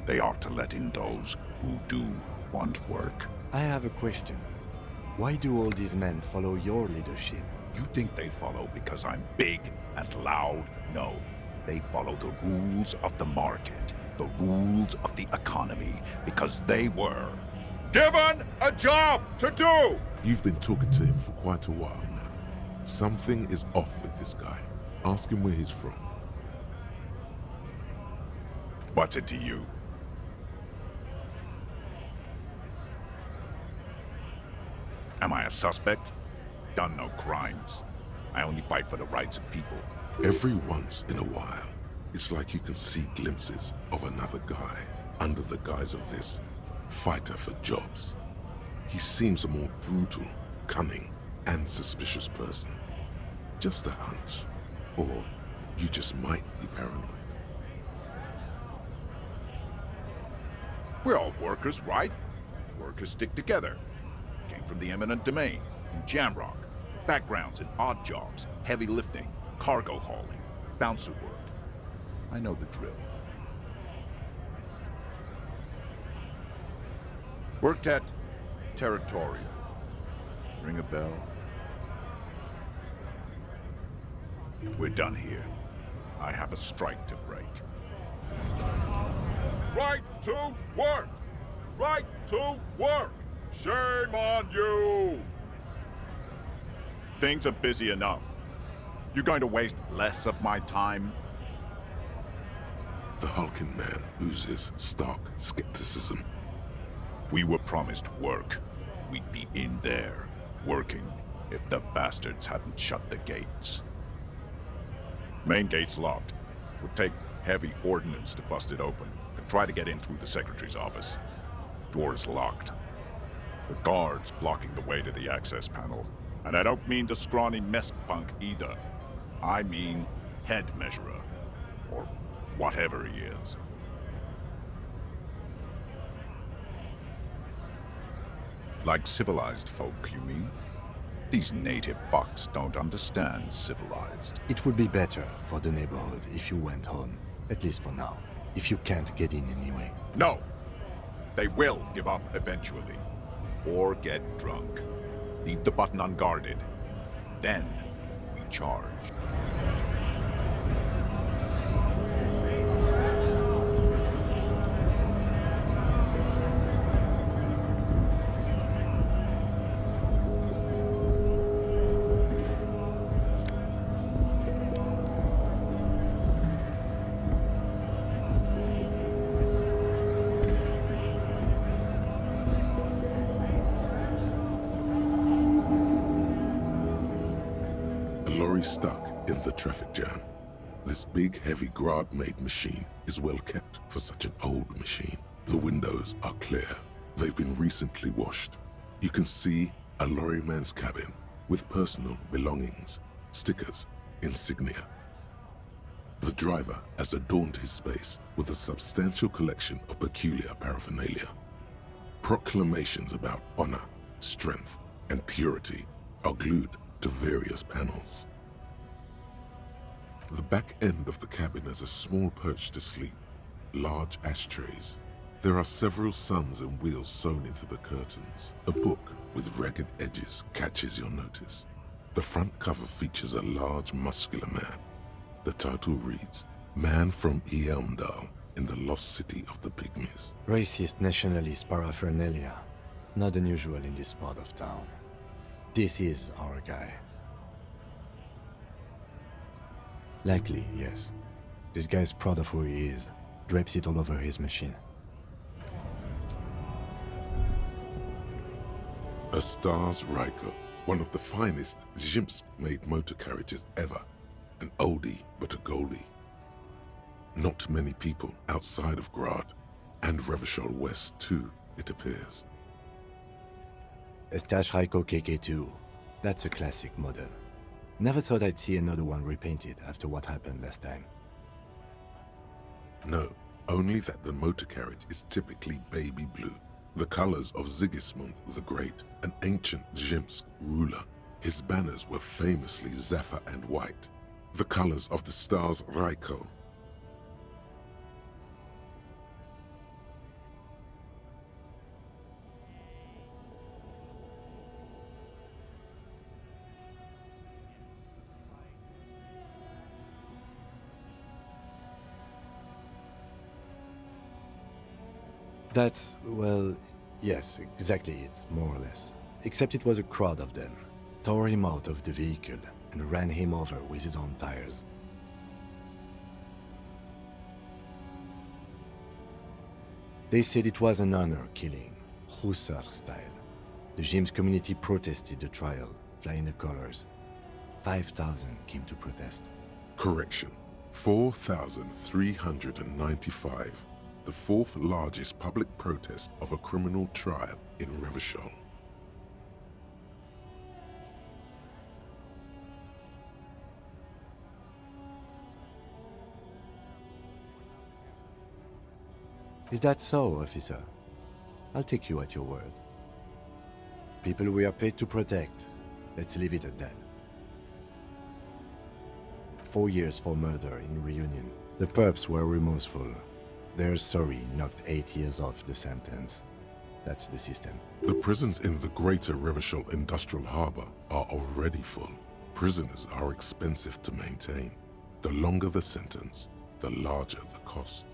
they ought to let in those who do want work. I have a question. Why do all these men follow your leadership? You think they follow because I'm big and loud? No. They follow the rules of the market, the rules of the economy, because they were given a job to do! You've been talking to him for quite a while now. Something is off with this guy. Ask him where he's from. What's it to you? Am I a suspect? Done no crimes. I only fight for the rights of people. Every once in a while, it's like you can see glimpses of another guy under the guise of this fighter for jobs. He seems a more brutal, cunning, and suspicious person. Just a hunch. Or you just might be paranoid. We're all workers, right? Workers stick together. Came from the eminent domain, in Jamrock. Backgrounds in odd jobs, heavy lifting, cargo hauling, bouncer work. I know the drill. Worked at Territorial. Ring a bell? We're done here. I have a strike to break. Right to work! Right to work! Shame on you! Things are busy enough. You going to waste less of my time? The hulking man oozes stark skepticism. We were promised work. We'd be in there, working, if the bastards hadn't shut the gates. Main gate's locked. Would take heavy ordnance to bust it open. Could try to get in through the secretary's office. Door's locked. The guard's blocking the way to the access panel. And I don't mean the scrawny mess punk either. I mean head measurer. Or whatever he is. Like civilized folk, you mean? These native fucks don't understand civilized. It would be better for the neighborhood if you went home, at least for now, if you can't get in anyway. No! They will give up eventually. Or get drunk. Leave the button unguarded. Then we charge. Stuck in the traffic jam. This big, heavy Grad-made machine is well kept for such an old machine. The windows are clear. They've been recently washed. You can see a lorryman's cabin with personal belongings, stickers, insignia. The driver has adorned his space with a substantial collection of peculiar paraphernalia. Proclamations about honor, strength, and purity are glued to various panels. The back end of the cabin has a small perch to sleep, large ashtrays. There are several suns and wheels sewn into the curtains. A book with ragged edges catches your notice. The front cover features a large, muscular man. The title reads, Man from Eamdal in the lost city of the Pygmies. Racist nationalist paraphernalia. Not unusual in this part of town. This is our guy. Likely, yes. This guy's proud of who he is. Drapes it all over his machine. A Stars Ryko, one of the finest Zhimsk-made motor carriages ever. An oldie, but a goldie. Not many people outside of Grad, and Revachol West too, it appears. A Stash Ryko KK2. That's a classic model. Never thought I'd see another one repainted after what happened last time. No, only that the motor carriage is typically baby blue, the colors of Sigismund the Great, an ancient Zhimsk ruler. His banners were famously zephyr and white, the colors of the Stars Ryko. That's, well, yes, exactly it, more or less. Except it was a crowd of them. Tore him out of the vehicle and ran him over with his own tires. They said it was an honor killing, Hussar style. The James community protested the trial, flying the colors. 5,000 came to protest. Correction, 4,395. The fourth largest public protest of a criminal trial in Revachol. Is that so, officer? I'll take you at your word. People we are paid to protect. Let's leave it at that. 4 years for murder in Reunion. The perps were remorseful. Their sorry knocked 8 years off the sentence. That's the system. The prisons in the greater Revachol Industrial Harbor are already full. Prisoners are expensive to maintain. The longer the sentence, the larger the cost.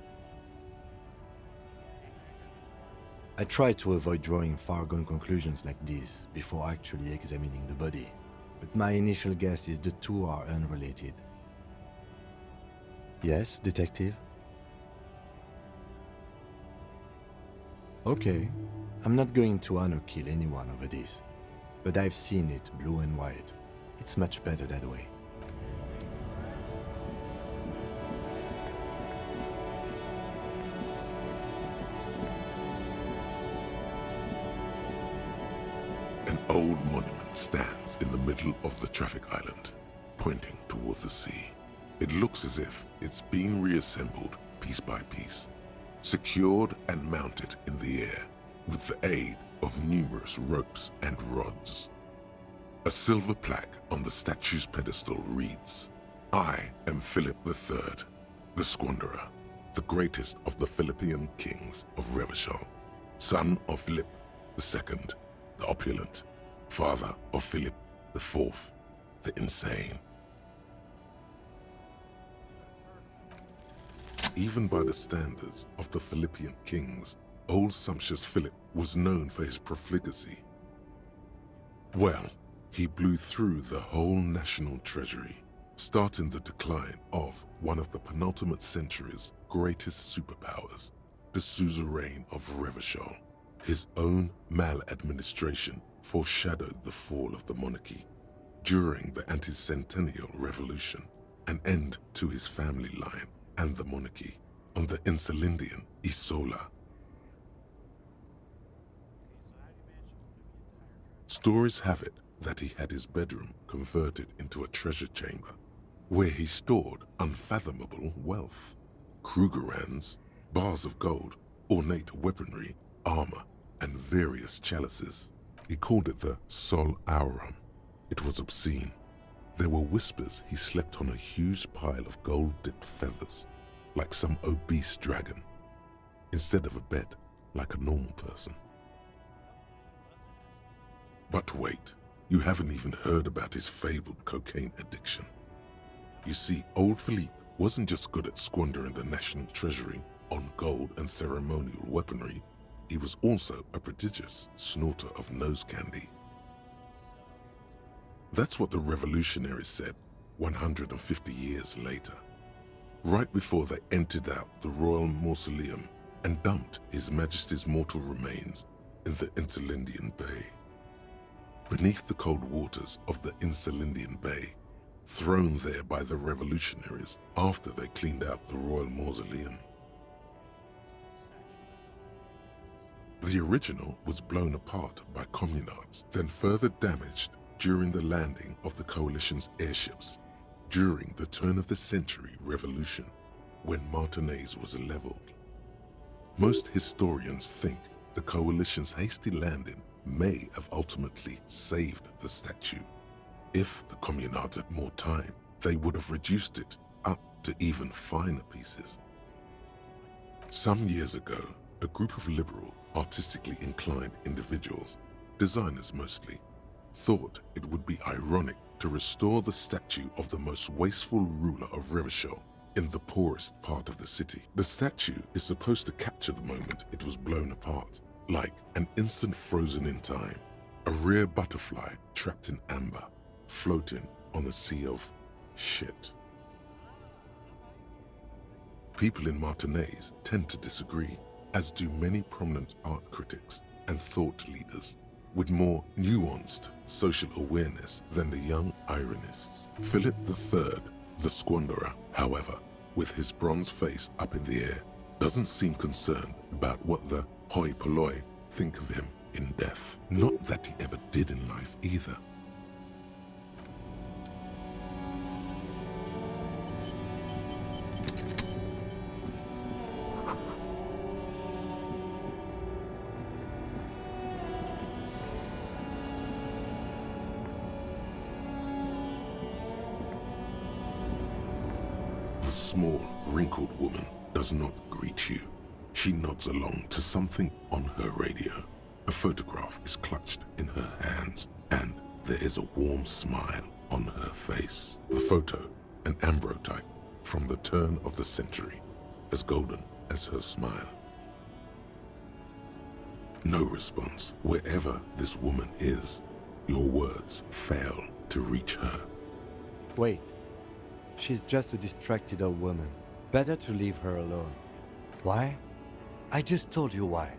I try to avoid drawing far-gone conclusions like these before actually examining the body, but my initial guess is the two are unrelated. Yes, detective? Okay, I'm not going to honor kill anyone over this, but I've seen it blue and white. It's much better that way. An old monument stands in the middle of the traffic island, pointing toward the sea. It looks as if it's been reassembled piece by piece, secured and mounted in the air with the aid of numerous ropes and rods. A silver plaque on the statue's pedestal reads, I am Philip III, the Squanderer, the greatest of the Philippian kings of Revachol, son of Philip II, the opulent, father of Philip IV, the insane. Even by the standards of the Philippian kings, old sumptuous Philip was known for his profligacy. Well, he blew through the whole national treasury, starting the decline of one of the penultimate century's greatest superpowers, the suzerain of Revachol. His own maladministration foreshadowed the fall of the monarchy. During the anti-centennial revolution, an end to his family line and the monarchy on the Insulindian Isola. Stories have it that he had his bedroom converted into a treasure chamber, where he stored unfathomable wealth. Krugerrands, bars of gold, ornate weaponry, armor, and various chalices. He called it the Sol Aurum. It was obscene. There were whispers he slept on a huge pile of gold-dipped feathers, like some obese dragon, instead of a bed, like a normal person. But wait, You haven't even heard about his fabled cocaine addiction. You see, old Philippe wasn't just good at squandering the national treasury on gold and ceremonial weaponry, he was also a prodigious snorter of nose candy. That's what the revolutionaries said 150 years later, right before they emptied out the royal mausoleum and dumped His Majesty's mortal remains in the Insulindian Bay. Beneath the cold waters of the Insulindian Bay, thrown there by the revolutionaries after they cleaned out the royal mausoleum. The original was blown apart by communards, then further damaged during the landing of the coalition's airships during the turn-of-the-century revolution when Martinez was leveled. Most historians think the coalition's hasty landing may have ultimately saved the statue. If the communards had more time, they would have reduced it up to even finer pieces. Some years ago, a group of liberal, artistically inclined individuals, designers mostly, thought it would be ironic to restore the statue of the most wasteful ruler of Revachol in the poorest part of the city. The statue is supposed to capture the moment it was blown apart, like an instant frozen in time, a rare butterfly trapped in amber, floating on a sea of shit. People in Martinez tend to disagree, as do many prominent art critics and thought leaders with more nuanced social awareness than the young ironists. Philip III, the squanderer, however, with his bronze face up in the air, doesn't seem concerned about what the hoi polloi think of him in death. Not that he ever did in life either. The small, wrinkled woman does not greet you. She nods along to something on her radio. A photograph is clutched in her hands, and there is a warm smile on her face. The photo, an ambrotype from the turn of the century, as golden as her smile. No response. Wherever this woman is, your words fail to reach her. Wait. She's just a distracted old woman. Better to leave her alone. Why? I just told you why.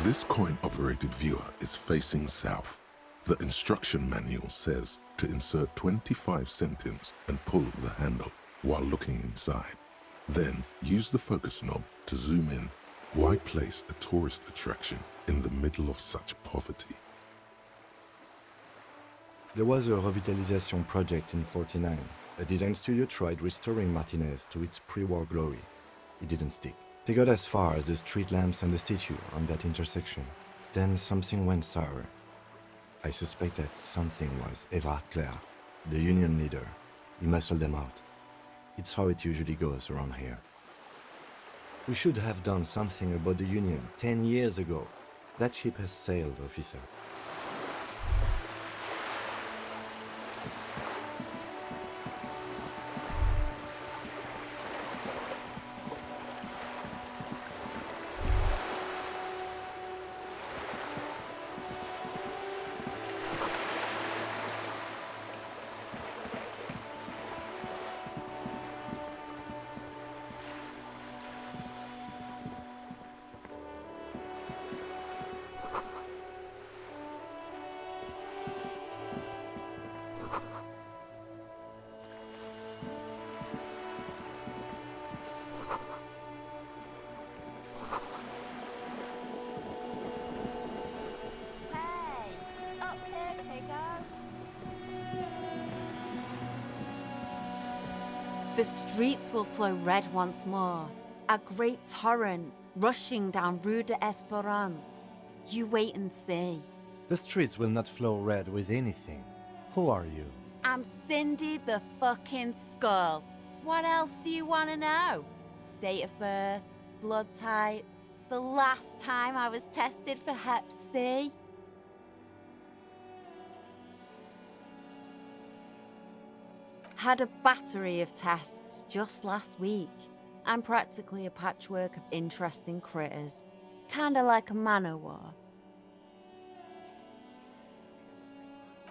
This coin-operated viewer is facing south. The instruction manual says to insert 25 centimes and pull the handle while looking inside. Then use the focus knob to zoom in. Why place a tourist attraction in the middle of such poverty? There was a revitalization project in '49. A design studio tried restoring Martinez to its pre-war glory. It didn't stick. They got as far as the street lamps and the statue on that intersection. Then something went sour. I suspect that something was Everard Clare, the union leader. He muscled them out. It's how it usually goes around here. We should have done something about the union 10 years ago. That ship has sailed, officer. The streets will flow red once more, a great torrent rushing down Rue de Esperance. You wait and see. The streets will not flow red with anything. Who are you? I'm Cindy the fucking Skull. What else do you want to know? Date of birth, blood type, the last time I was tested for Hep C. Had a battery of tests just last week. I'm practically a patchwork of interesting critters. Kinda like a man-o'-war.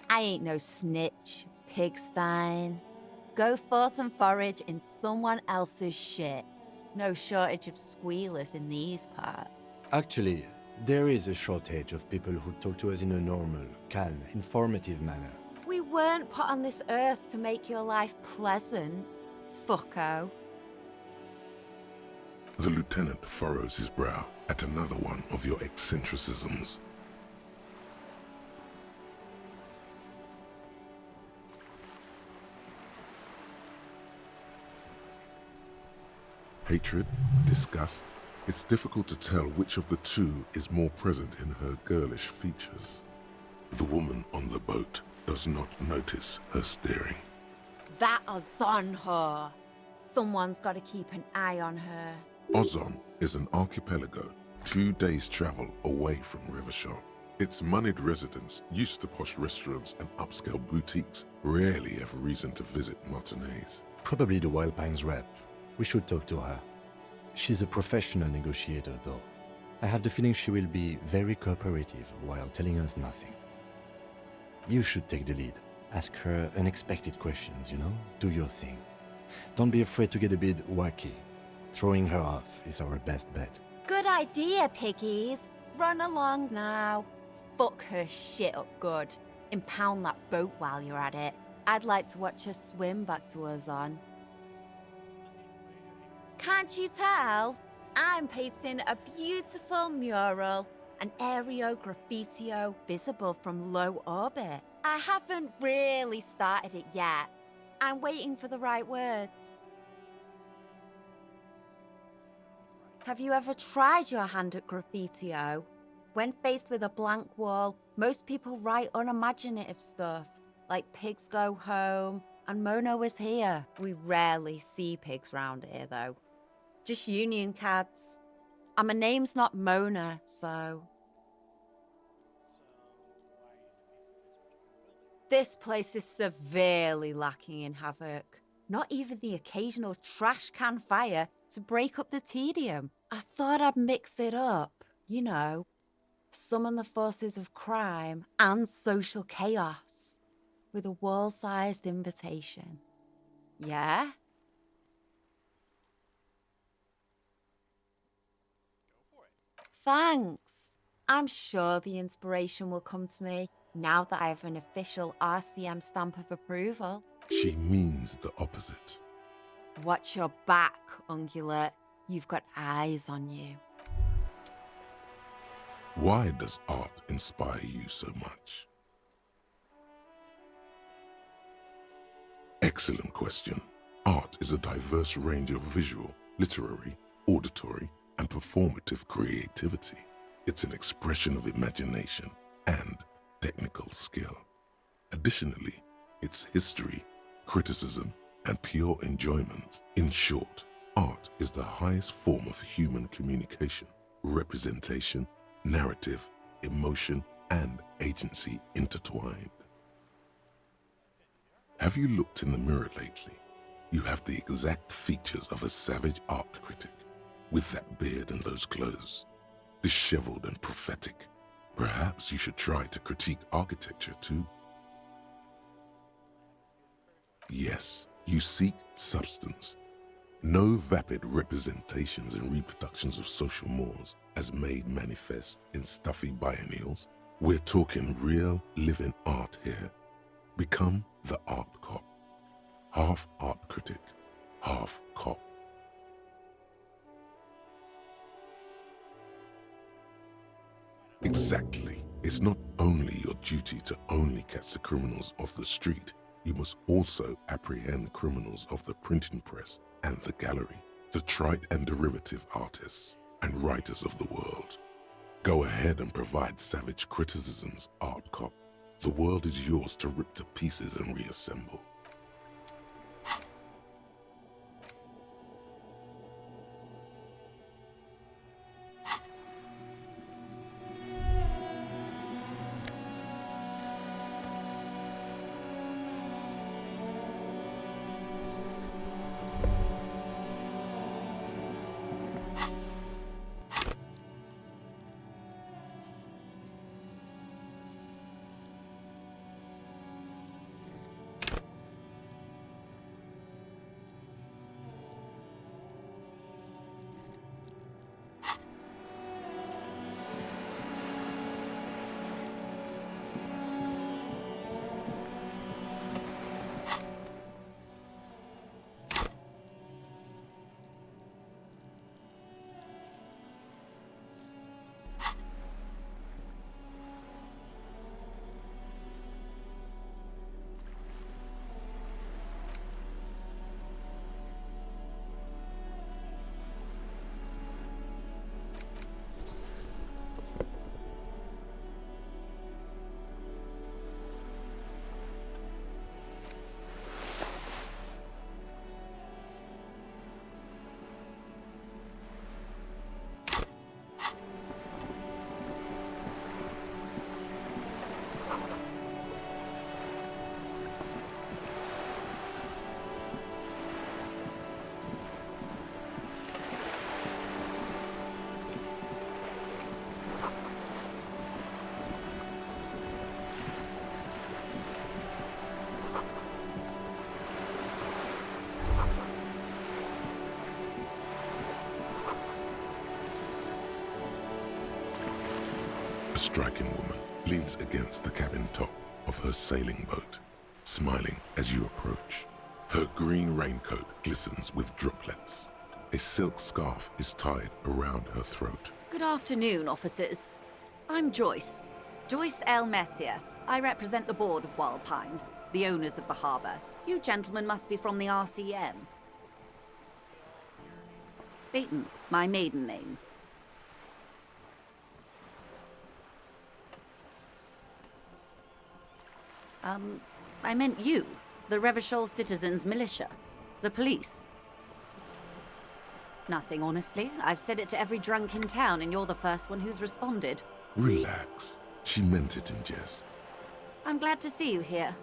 I ain't no snitch, pigstein. Go forth and forage in someone else's shit. No shortage of squealers in these parts. Actually, there is a shortage of people who talk to us in a normal, calm, informative manner. We weren't put on this earth to make your life pleasant, fucko. The lieutenant furrows his brow at another one of your eccentricisms. Hatred, disgust, it's difficult to tell which of the two is more present in her girlish features. The woman on the boat does not notice her staring. That Ozon whore. Someone's got to keep an eye on her. Ozon is an archipelago 2 days' travel away from Rivershaw. Its moneyed residents, used to posh restaurants and upscale boutiques, rarely have reason to visit Martinez. Probably the Wild Pines rep. We should talk to her. She's a professional negotiator, though. I have the feeling she will be very cooperative while telling us nothing. You should take the lead. Ask her unexpected questions, you know? Do your thing. Don't be afraid to get a bit wacky. Throwing her off is our best bet. Good idea, piggies. Run along now. Fuck her shit up good. Impound that boat while you're at it. I'd like to watch her swim back to Ozon. Can't you tell? I'm painting a beautiful mural, an aereo graffitio visible from low orbit. I haven't really started it yet. I'm waiting for the right words. Have you ever tried your hand at graffitio? When faced with a blank wall, most people write unimaginative stuff, like pigs go home and Mono is here. We rarely see pigs round here, though. Just union cads. And my name's not Mona, so... This place is severely lacking in havoc. Not even the occasional trash can fire to break up the tedium. I thought I'd mix it up, you know. Summon the forces of crime and social chaos with a wall-sized invitation. Yeah? Thanks. I'm sure the inspiration will come to me now that I have an official RCM stamp of approval. She means the opposite. Watch your back, Ungulate. You've got eyes on you. Why does art inspire you so much? Excellent question. Art is a diverse range of visual, literary, auditory, and performative creativity. It's an expression of imagination and technical skill. Additionally, it's history, criticism, and pure enjoyment. In short, art is the highest form of human communication, representation, narrative, emotion, and agency intertwined. Have you looked in the mirror lately? You have the exact features of a savage art critic, with that beard and those clothes, disheveled and prophetic. Perhaps you should try to critique architecture too. Yes, you seek substance. No vapid representations and reproductions of social mores as made manifest in stuffy biennials. We're talking real, living art here. Become the art cop. Half art critic, half cop. Exactly. It's not only your duty to only catch the criminals off the street. you must also apprehend criminals of the printing press and the gallery, the trite and derivative artists and writers of the world. Go ahead and provide savage criticisms, art cop. The world is yours to rip to pieces and reassemble. A striking woman leans against the cabin top of her sailing boat, smiling as you approach. Her green raincoat glistens with droplets. A silk scarf is tied around her throat. Good afternoon, officers. I'm Joyce. Joyce L. Messier. I represent the board of Wild Pines, the owners of the harbour. You gentlemen must be from the RCM. Beaton, my maiden name. I meant you, the Revachol Citizens Militia, the police. Nothing, honestly. I've said it to every drunk in town, and you're the first one who's responded. Relax. She meant it in jest. I'm glad to see you here.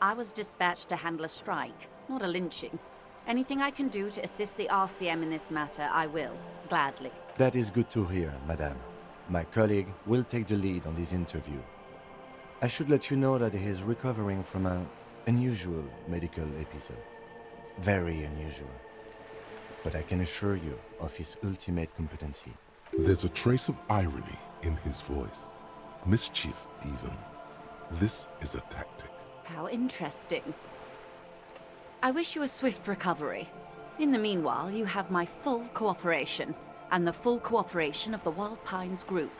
I was dispatched to handle a strike, not a lynching. Anything I can do to assist the RCM in this matter, I will, gladly. That is good to hear, madame. My colleague will take the lead on this interview. I should let you know that he is recovering from an unusual medical episode. Very unusual. But I can assure you of his ultimate competency. There's a trace of irony in his voice. Mischief, even. This is a tactic. How interesting. I wish you a swift recovery. In the meanwhile, you have my full cooperation, and the full cooperation of the Wild Pines Group.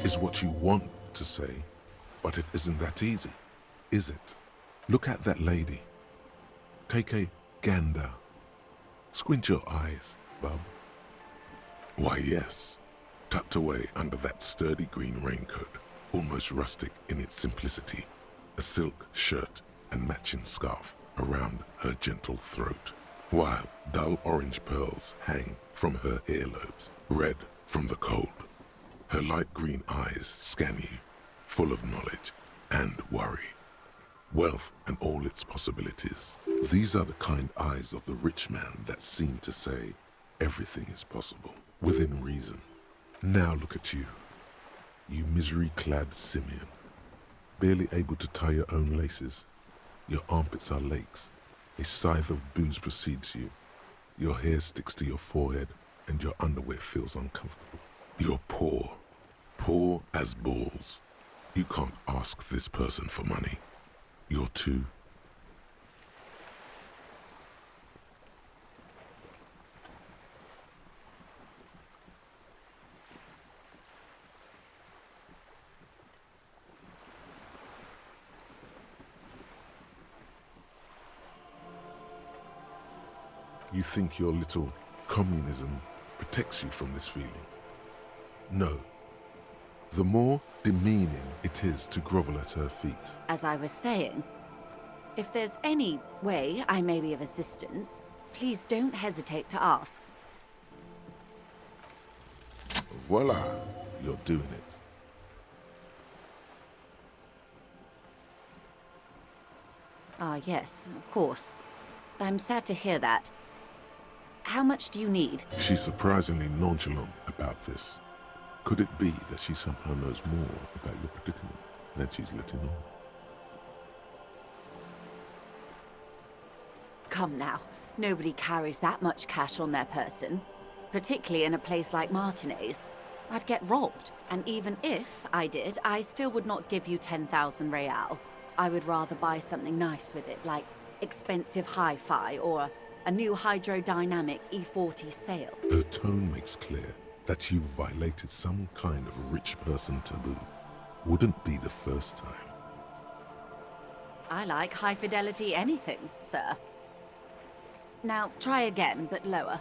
Is what you want to say, but it isn't that easy, is it? Look at that lady. Take a gander. Squint your eyes, bub. Why, yes. Tucked away under that sturdy green raincoat, almost rustic in its simplicity, a silk shirt and matching scarf around her gentle throat, while dull orange pearls hang from her earlobes, red from the cold. Her light green eyes scan you, full of knowledge and worry. Wealth and all its possibilities. These are the kind eyes of the rich man that seem to say everything is possible, within reason. Now look at you, you misery-clad simian, barely able to tie your own laces. Your armpits are lakes. A scythe of booze precedes you. Your hair sticks to your forehead, and your underwear feels uncomfortable. You're poor. Poor as balls. You can't ask this person for money. You're too... You think your little communism protects you from this feeling? No. The more demeaning it is to grovel at her feet. As I was saying, if there's any way I may be of assistance, please don't hesitate to ask. Voila, you're doing it. Ah, yes, of course. I'm sad to hear that. How much do you need? She's surprisingly nonchalant about this. Could it be that she somehow knows more about your predicament than she's letting on? Come now, nobody carries that much cash on their person. Particularly in a place like Martinez. I'd get robbed, and even if I did, I still would not give you 10,000 real. I would rather buy something nice with it, like expensive hi-fi or a new hydrodynamic E40 sail. Her tone makes clear that you violated some kind of rich person taboo. Wouldn't be the first time. I like high-fidelity anything, sir. Now, try again, but lower.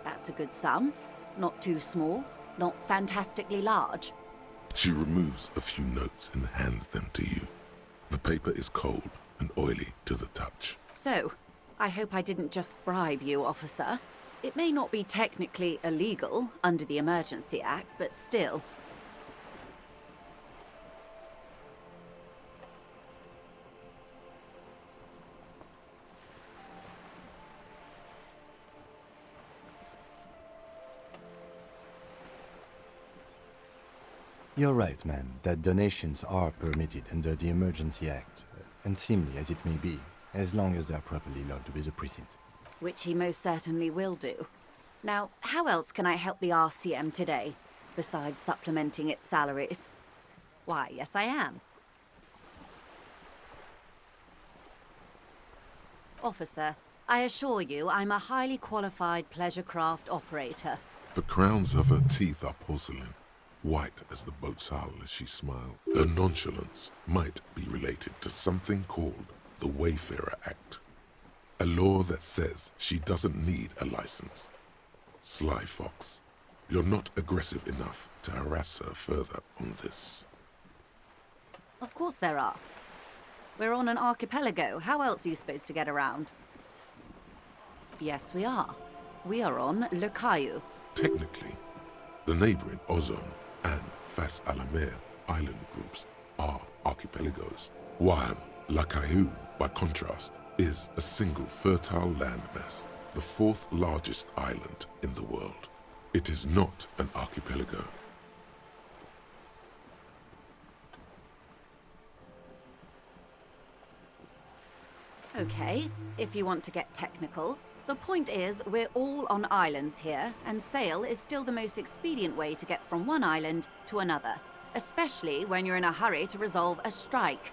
That's a good sum. Not too small, not fantastically large. She removes a few notes and hands them to you. The paper is cold and oily to the touch. So, I hope I didn't just bribe you, officer. It may not be technically illegal under the Emergency Act, but still. You're right, ma'am, that donations are permitted under the Emergency Act, unseemly as it may be, as long as they are properly logged with the precinct. Which he most certainly will do. Now, how else can I help the RCM today, besides supplementing its salaries? Why, yes I am. Officer, I assure you I'm a highly qualified pleasure craft operator. The crowns of her teeth are porcelain, white as the boat's hull as she smiled. Her nonchalance might be related to something called the Wayfarer Act, a law that says she doesn't need a license. Sly fox, you're not aggressive enough to harass her further on this. Of course there are. We're on an archipelago. How else are you supposed to get around? Yes, we are. We are on Le Caillou. Technically, the neighboring Ozone and Fas Alamer island groups are archipelagos, while La Caillou, by contrast, is a single fertile landmass, the fourth largest island in the world. It is not an archipelago. Okay, if you want to get technical. The point is, we're all on islands here, and sail is still the most expedient way to get from one island to another, especially when you're in a hurry to resolve a strike.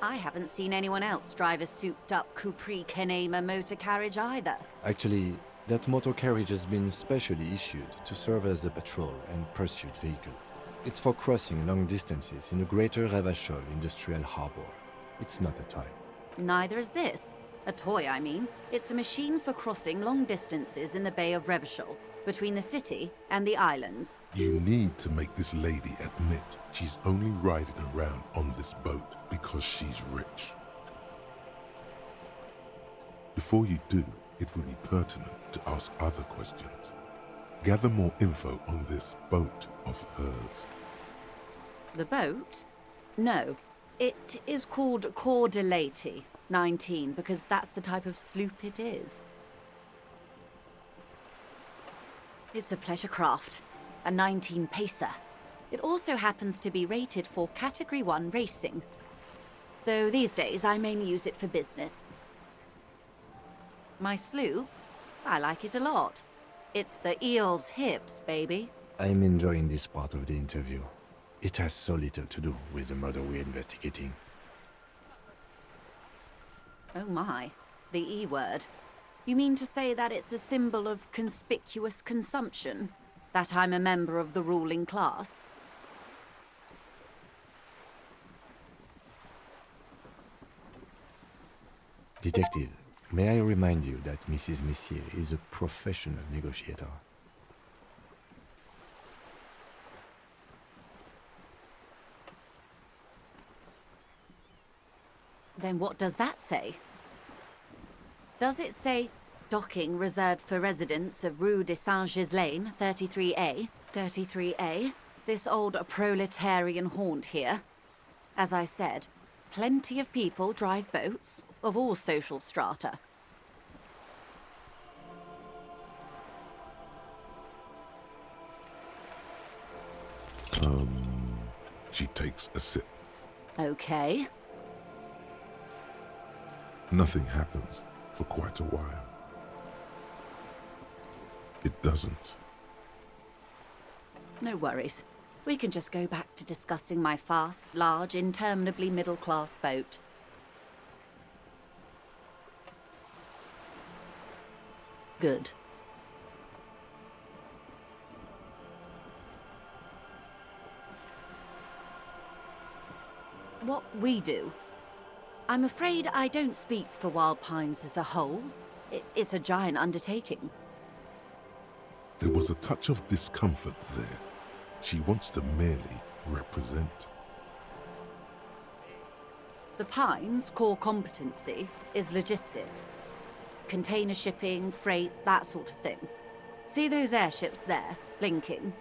I haven't seen anyone else drive a souped-up Capri Kenema motor carriage either. Actually, that motor carriage has been specially issued to serve as a patrol and pursuit vehicle. It's for crossing long distances in the greater Ravachol industrial harbor. It's not a toy. Neither is this. A toy, I mean. It's a machine for crossing long distances in the Bay of Revachol, between the city and the islands. You need to make this lady admit she's only riding around on this boat because she's rich. Before you do, it would be pertinent to ask other questions. Gather more info on this boat of hers. The boat? No. It is called Cordelati 19 because that's the type of sloop it is. It's a pleasure craft, a 19 pacer. It also happens to be rated for Category 1 racing, though these days I mainly use it for business. My sloop? I like it a lot. It's the eel's hips, baby. I'm enjoying this part of the interview. It has so little to do with the murder we're investigating. Oh my, the E word. You mean to say that it's a symbol of conspicuous consumption? That I'm a member of the ruling class? Detective, may I remind you that Mrs. Messier is a professional negotiator. Then what does that say? Does it say docking reserved for residents of Rue de Saint-Ghislain, 33A? 33A? This old proletarian haunt here. As I said, plenty of people drive boats, of all social strata. She takes a sip. Okay. Nothing happens for quite a while. It doesn't. No worries. We can just go back to discussing my fast, large, interminably middle-class boat. Good. What we do. I'm afraid I don't speak for Wild Pines as a whole. It's a giant undertaking. There was a touch of discomfort there. She wants to merely represent. The Pines' core competency is logistics. Container shipping, freight, that sort of thing. See those airships there, blinking?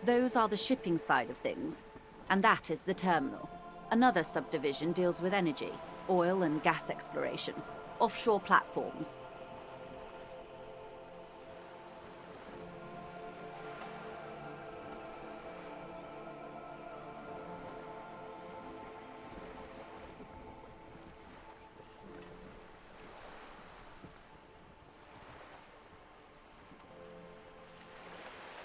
Those are the shipping side of things. And that is the terminal. Another subdivision deals with energy, oil and gas exploration, offshore platforms.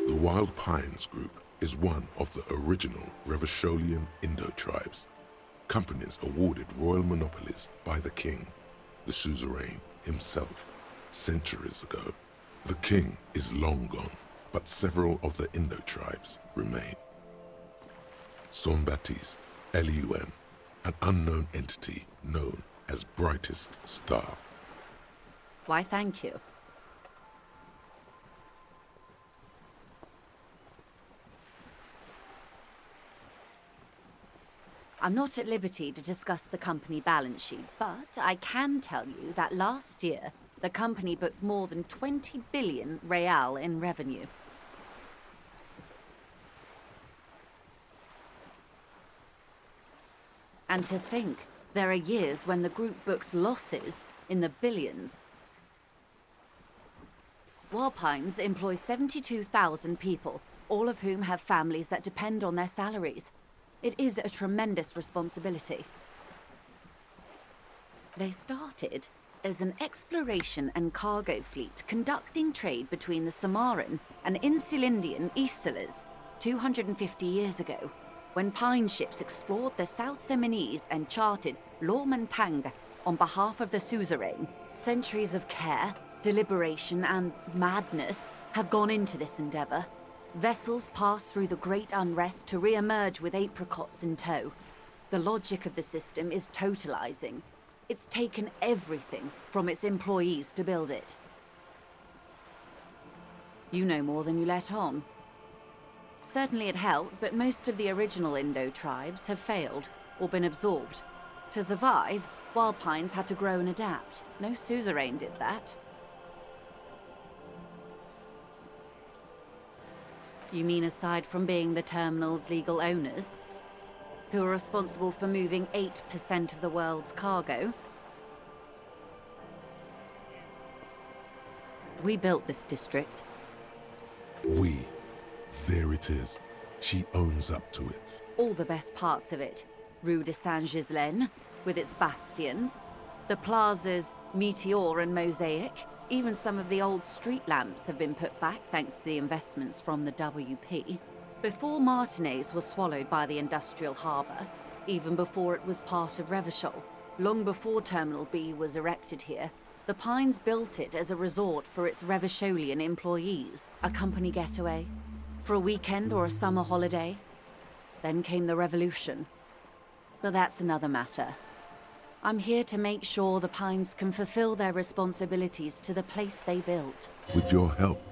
The Wild Pines Group is one of the original Revacholian Indo-tribes. Companies awarded royal monopolies by the king, the suzerain himself, centuries ago. The king is long gone, but several of the Indo-tribes remain. Saint-Baptiste, Elysium, an unknown entity known as Brightest Star. Why, thank you. I'm not at liberty to discuss the company balance sheet, but I can tell you that last year, the company booked more than 20 billion real in revenue. And to think, there are years when the group books losses in the billions. Wild Pines employs 72,000 people, all of whom have families that depend on their salaries. It is a tremendous responsibility. They started as an exploration and cargo fleet conducting trade between the Samaran and Insulindian Isolas 250 years ago, when pine ships explored the South Seminese and charted Lomantang on behalf of the suzerain. Centuries of care, deliberation, and madness have gone into this endeavor. Vessels pass through the Great Unrest to re-emerge with apricots in tow. The logic of the system is totalizing. It's taken everything from its employees to build it. You know more than you let on. Certainly it helped, but most of the original Indo tribes have failed or been absorbed. To survive, Wild Pines had to grow and adapt. No suzerain did that. You mean aside from being the terminal's legal owners, who are responsible for moving 8% of the world's cargo? We built this district. We. There it is. She owns up to it. All the best parts of it. Rue de Saint-Ghislain, with its bastions, the plazas Meteor and Mosaic. Even some of the old street lamps have been put back thanks to the investments from the WP. Before Martinez was swallowed by the industrial harbour, even before it was part of Revachol, long before Terminal B was erected here, the Pines built it as a resort for its Revacholian employees. A company getaway, for a weekend or a summer holiday. Then came the revolution. But that's another matter. I'm here to make sure the Pines can fulfill their responsibilities to the place they built. With your help,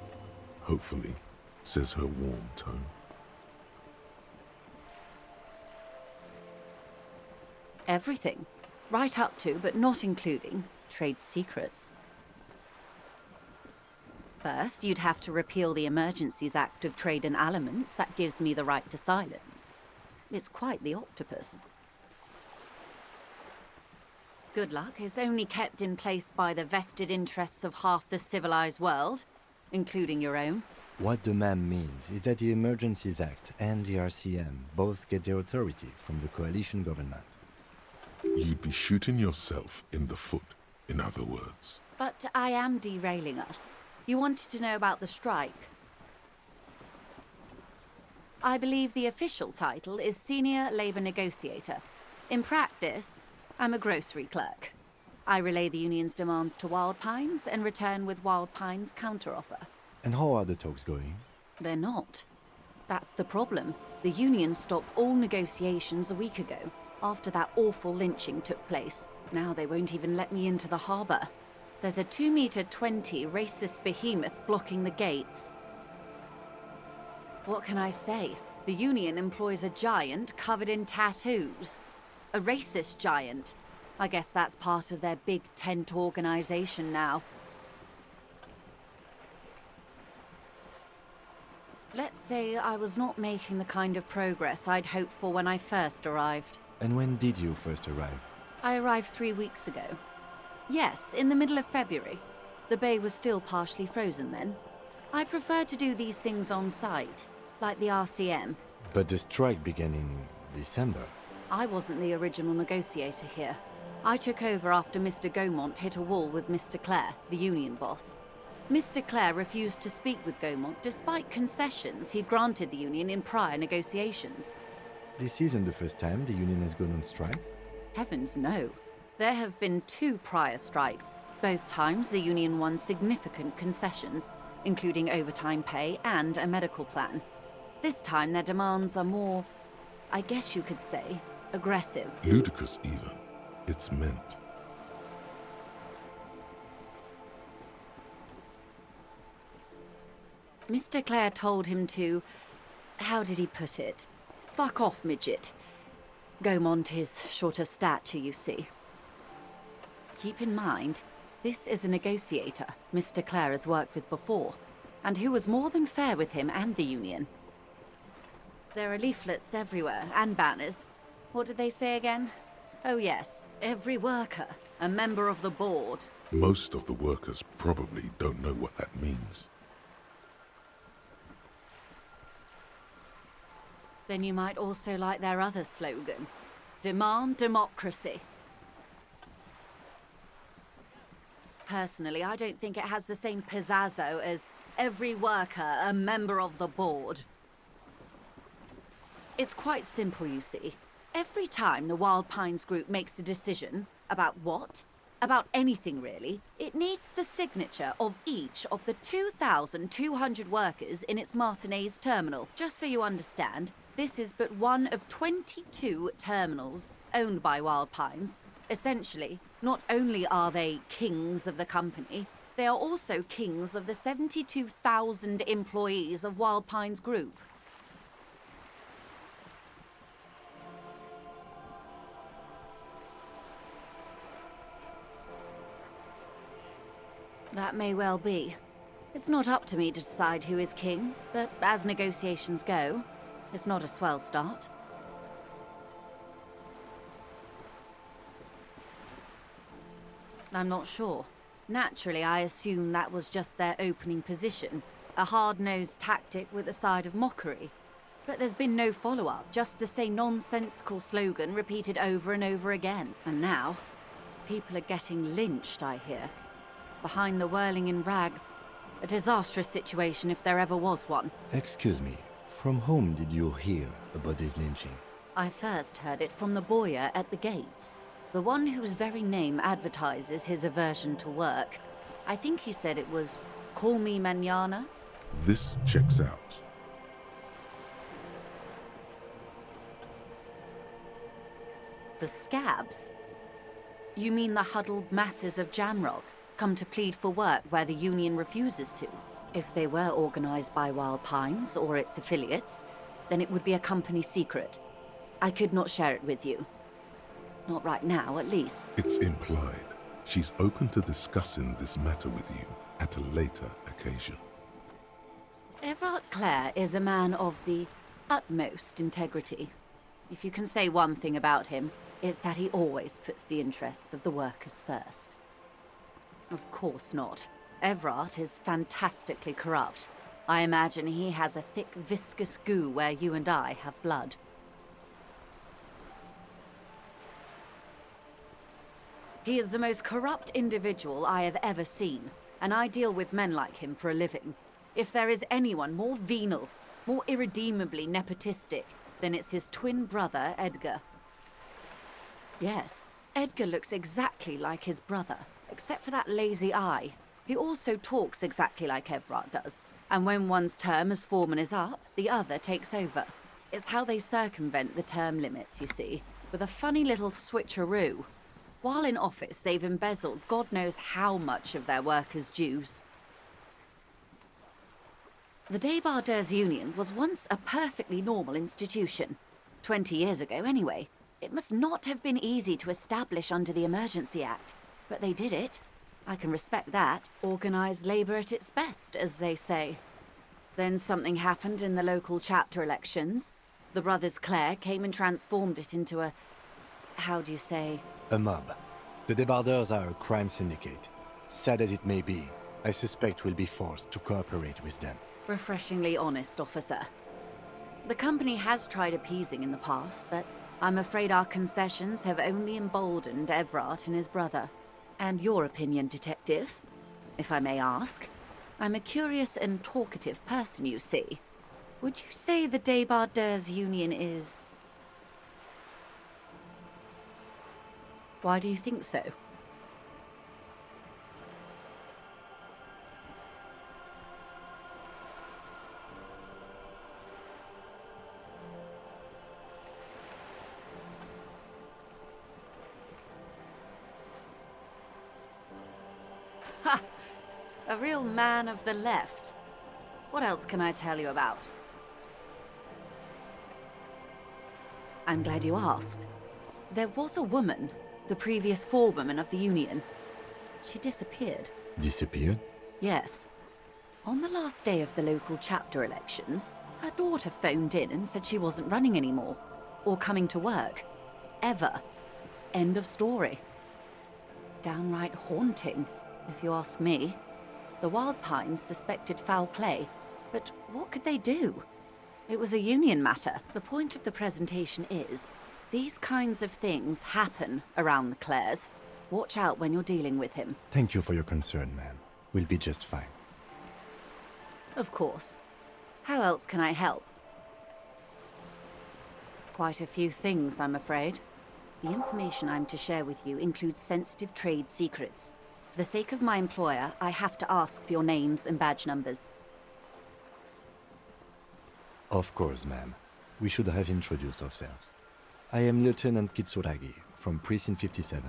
hopefully, says her warm tone. Everything. Right up to, but not including, trade secrets. First, you'd have to repeal the Emergencies Act of Trade in Aliments that gives me the right to silence. It's quite the octopus. Good luck is only kept in place by the vested interests of half the civilized world, including your own. What the ma'am means is that the Emergencies Act and the RCM both get their authority from the coalition government. You'd be shooting yourself in the foot, in other words. But I am derailing us. You wanted to know about the strike. I believe the official title is Senior Labor Negotiator. In practice, I'm a grocery clerk. I relay the union's demands to Wild Pines and return with Wild Pines' counteroffer. And how are the talks going? They're not. That's the problem. The union stopped all negotiations a week ago, after that awful lynching took place. Now they won't even let me into the harbour. There's a 2-meter-20 racist behemoth blocking the gates. What can I say? The union employs a giant covered in tattoos. A racist giant. I guess that's part of their big tent organization now. Let's say I was not making the kind of progress I'd hoped for when I first arrived. And when did you first arrive? I arrived 3 weeks ago. Yes, in the middle of February. The bay was still partially frozen then. I prefer to do these things on site, like the RCM. But the strike began in December. I wasn't the original negotiator here. I took over after Mr. Gaumont hit a wall with Mr. Clare, the union boss. Mr. Clare refused to speak with Gaumont despite concessions he'd granted the union in prior negotiations. This isn't the first time the union has gone on strike. Heavens no. There have been 2 prior strikes. Both times the union won significant concessions, including overtime pay and a medical plan. This time their demands are more, I guess you could say, aggressive. Ludicrous even. It's meant. Mr. Clare told him to... how did he put it? Fuck off, midget. Gaumont is short of stature, you see. Keep in mind, this is a negotiator Mr. Clare has worked with before, and who was more than fair with him and the union. There are leaflets everywhere, and banners. What did they say again? Oh yes, every worker, a member of the board. Most of the workers probably don't know what that means. Then you might also like their other slogan. Demand democracy. Personally, I don't think it has the same pizzazzo as every worker, a member of the board. It's quite simple, you see. Every time the Wild Pines group makes a decision about what? About anything really, it needs the signature of each of the 2,200 workers in its Martinez terminal. Just so you understand, this is but one of 22 terminals owned by Wild Pines. Essentially, not only are they kings of the company, they are also kings of the 72,000 employees of Wild Pines Group. That may well be. It's not up to me to decide who is king, but as negotiations go, it's not a swell start. I'm not sure. Naturally, I assume that was just their opening position, a hard-nosed tactic with a side of mockery. But there's been no follow-up, just the same nonsensical slogan repeated over and over again. And now, people are getting lynched, I hear. Behind the whirling in rags. A disastrous situation if there ever was one. Excuse me, from whom did you hear about this lynching? I first heard it from the boyer at the gates. The one whose very name advertises his aversion to work. I think he said it was, "Call me mañana." This checks out. The scabs. You mean the huddled masses of Jamrock come to plead for work where the Union refuses to? If they were organized by Wild Pines or its affiliates, then it would be a company secret. I could not share it with you. Not right now, at least. It's implied. She's open to discussing this matter with you at a later occasion. Everard Clare is a man of the utmost integrity. If you can say one thing about him, it's that he always puts the interests of the workers first. Of course not. Everard is fantastically corrupt. I imagine he has a thick, viscous goo where you and I have blood. He is the most corrupt individual I have ever seen, and I deal with men like him for a living. If there is anyone more venal, more irredeemably nepotistic, then it's his twin brother, Edgar. Yes, Edgar looks exactly like his brother, except for that lazy eye. He also talks exactly like Everard does, and when one's term as foreman is up, the other takes over. It's how they circumvent the term limits, you see, with a funny little switcheroo. While in office, they've embezzled God knows how much of their workers' dues. The Débardeurs Union was once a perfectly normal institution. 20 years ago, anyway. It must not have been easy to establish under the Emergency Act, but they did it. I can respect that. Organised labour at its best, as they say. Then something happened in the local chapter elections. The brothers Clare came and transformed it into a... how do you say? A mob. The Débardeurs are a crime syndicate. Sad as it may be, I suspect we'll be forced to cooperate with them. Refreshingly honest, officer. The company has tried appeasing in the past, but I'm afraid our concessions have only emboldened Everard and his brother. And your opinion, Detective, if I may ask? I'm a curious and talkative person, you see. Would you say the Débardeurs Union is... Why do you think so? Ha! A real man of the left. What else can I tell you about? I'm glad you asked. There was a woman, the previous forewoman of the Union. She disappeared. Disappeared? Yes. On the last day of the local chapter elections, her daughter phoned in and said she wasn't running anymore, or coming to work. Ever. End of story. Downright haunting, if you ask me. The Wild Pines suspected foul play, but what could they do? It was a Union matter. The point of the presentation is, these kinds of things happen around the Clares. Watch out when you're dealing with him. Thank you for your concern, ma'am. We'll be just fine. Of course. How else can I help? Quite a few things, I'm afraid. The information I'm to share with you includes sensitive trade secrets. For the sake of my employer, I have to ask for your names and badge numbers. Of course, ma'am. We should have introduced ourselves. I am Lieutenant Kitsuragi from Precinct 57.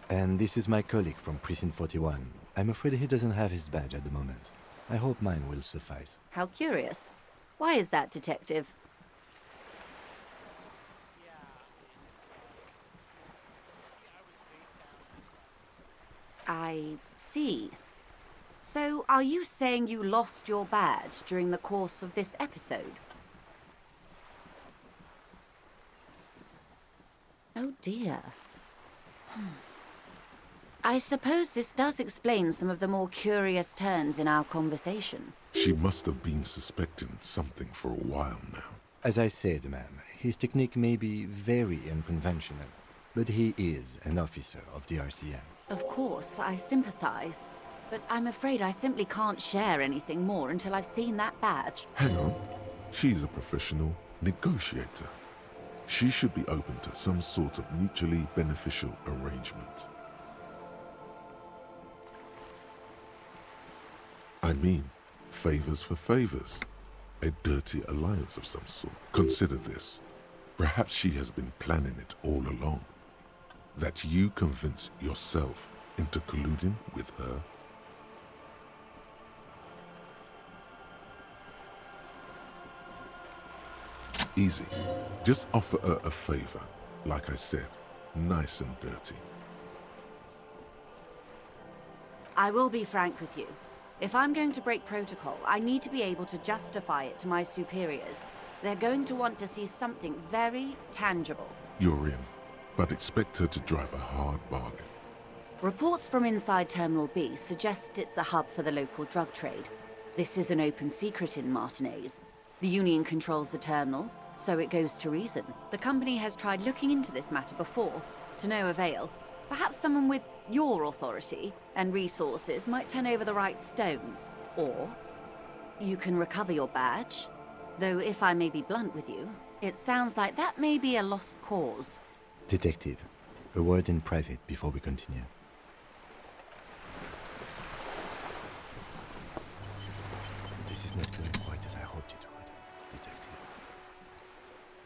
And this is my colleague from Precinct 41. I'm afraid he doesn't have his badge at the moment. I hope mine will suffice. How curious. Why is that, Detective? I see. So, are you saying you lost your badge during the course of this episode? Oh dear. I suppose this does explain some of the more curious turns in our conversation. She must have been suspecting something for a while now. As I said, ma'am, his technique may be very unconventional, but he is an officer of the RCM. Of course, I sympathize, but I'm afraid I simply can't share anything more until I've seen that badge. Hang on. She's a professional negotiator. She should be open to some sort of mutually beneficial arrangement. I mean, favors for favors. A dirty alliance of some sort. Consider this. Perhaps she has been planning it all along. That you convince yourself into colluding with her? Easy. Just offer her a favor. Like I said, nice and dirty. I will be frank with you. If I'm going to break protocol, I need to be able to justify it to my superiors. They're going to want to see something very tangible. You're in, but expect her to drive a hard bargain. Reports from inside Terminal B suggest it's a hub for the local drug trade. This is an open secret in Martinez. The Union controls the terminal, so it goes to reason. The company has tried looking into this matter before, to no avail. Perhaps someone with your authority and resources might turn over the right stones. Or you can recover your badge. Though if I may be blunt with you, it sounds like that may be a lost cause. Detective, a word in private before we continue. This is not going quite as I hoped it would, Detective.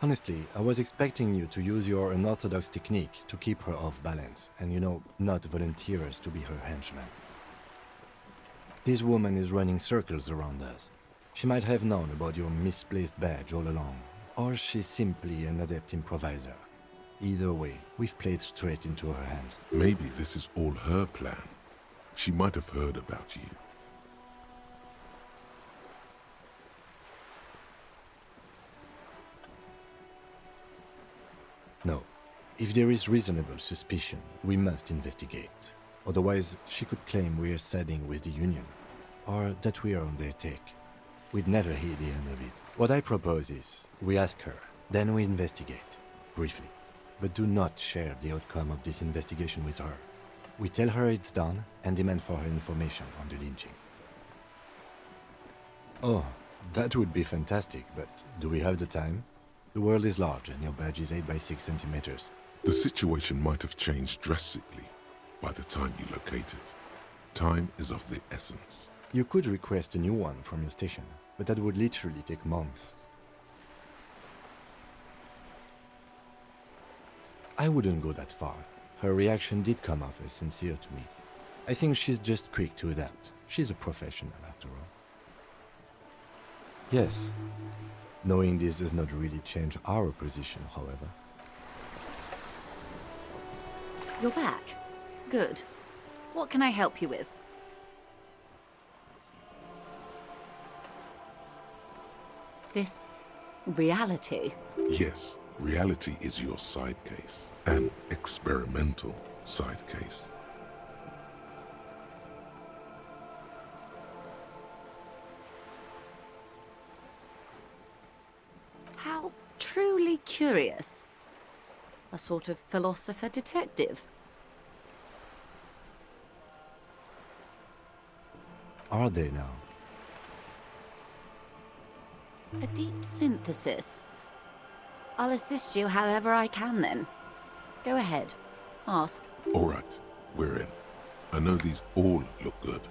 Honestly, I was expecting you to use your unorthodox technique to keep her off balance, and not volunteer us to be her henchmen. This woman is running circles around us. She might have known about your misplaced badge all along, or she's simply an adept improviser. Either way, we've played straight into her hands. Maybe this is all her plan. She might have heard about you. No. If there is reasonable suspicion, we must investigate. Otherwise, she could claim we're siding with the Union, or that we are on their take. We'd never hear the end of it. What I propose is, we ask her, then we investigate, briefly. But do not share the outcome of this investigation with her. We tell her it's done, and demand for her information on the lynching. Oh, that would be fantastic, but do we have the time? The world is large, and your badge is 8 by 6 centimeters. The situation might have changed drastically by the time you locate it. Time is of the essence. You could request a new one from your station, but that would literally take months. I wouldn't go that far. Her reaction did come off as sincere to me. I think she's just quick to adapt. She's a professional, after all. Yes. Knowing this does not really change our position, however. You're back. Good. What can I help you with? This reality? Yes, reality is your side case. An experimental side case. How truly curious. A sort of philosopher detective. Are they now? A deep synthesis. I'll assist you however I can then. Go ahead. Ask. All right, we're in. I know these all look good,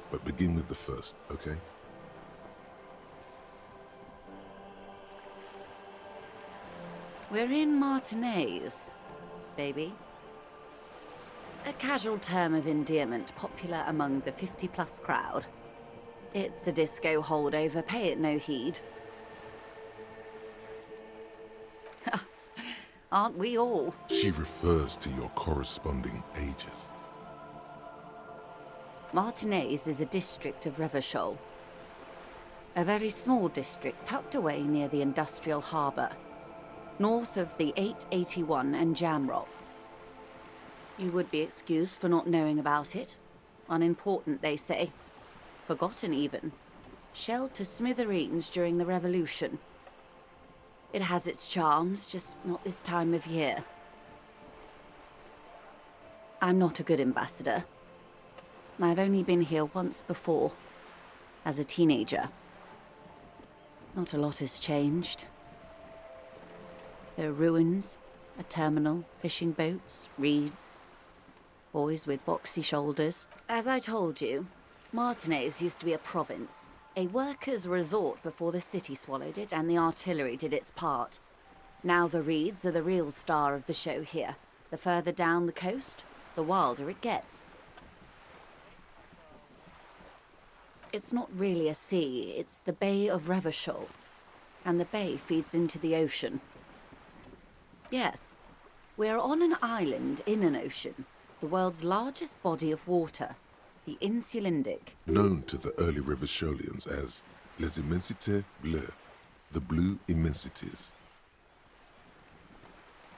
but begin with the first, okay? We're in Martinez, baby. A casual term of endearment popular among the 50-plus crowd. It's a disco holdover, pay it no heed. Aren't we all? She refers to your corresponding ages. Martinez is a district of Revachol. A very small district tucked away near the industrial harbour, north of the 881 and Jamrock. You would be excused for not knowing about it. Unimportant, they say. Forgotten, even. Shelled to smithereens during the Revolution. It has its charms, just not this time of year. I'm not a good ambassador. I've only been here once before, as a teenager. Not a lot has changed. There are ruins, a terminal, fishing boats, reeds, boys with boxy shoulders. As I told you, Martinez used to be a province, a workers' resort before the city swallowed it and the artillery did its part. Now the reeds are the real star of the show here. The further down the coast, the wilder it gets. It's not really a sea, it's the Bay of Revachol, and the bay feeds into the ocean. Yes, we're on an island in an ocean, the world's largest body of water, the Insulindic. Known to the early Revacholians as Les Immensités Bleues, the Blue Immensities.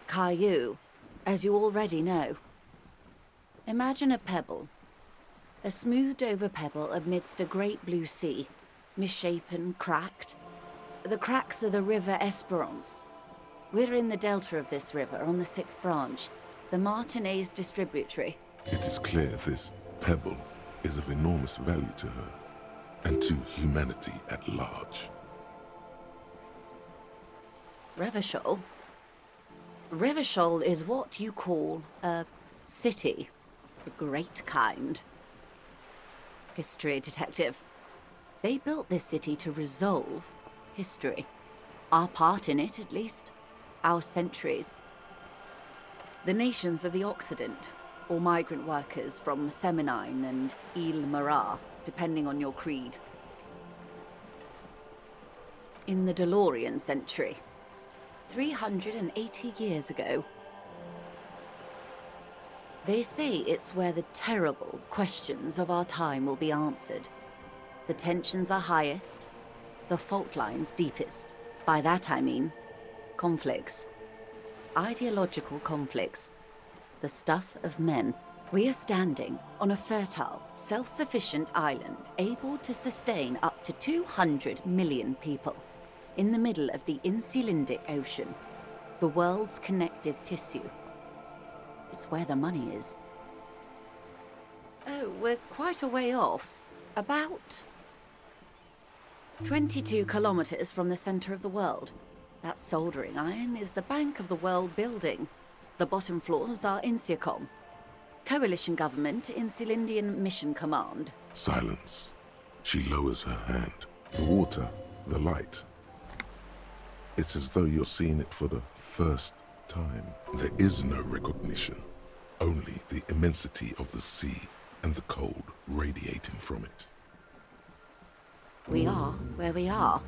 Caillou, as you already know. Imagine a pebble. A smoothed-over pebble amidst a great blue sea, misshapen, cracked. The cracks are the River Esperance. We're in the delta of this river, on the 6th branch, the Martinez distributary. It is clear this pebble is of enormous value to her, and to humanity at large. Revachol? Revachol is what you call a city, the great kind. History detective. They built this city to resolve history. Our part in it, at least. Our centuries. The nations of the Occident, or migrant workers from Seminine and Ile-Marat, depending on your creed. In the DeLorean century, 380 years ago. They say it's where the terrible questions of our time will be answered. The tensions are highest, the fault lines deepest. By that I mean conflicts. Ideological conflicts. The stuff of men. We are standing on a fertile, self-sufficient island able to sustain up to 200 million people in the middle of the Insulindic Ocean, the world's connective tissue. It's where the money is. Oh, we're quite a way off. About 22 kilometers from the center of the world. That soldering iron is the Bank of the World building. The bottom floors are Insiacom. Coalition government, Insulindian Mission Command. Silence. She lowers her hand. The water, the light. It's as though you're seeing it for the first time. There is no recognition, only the immensity of the sea and the cold radiating from it. We are where we are.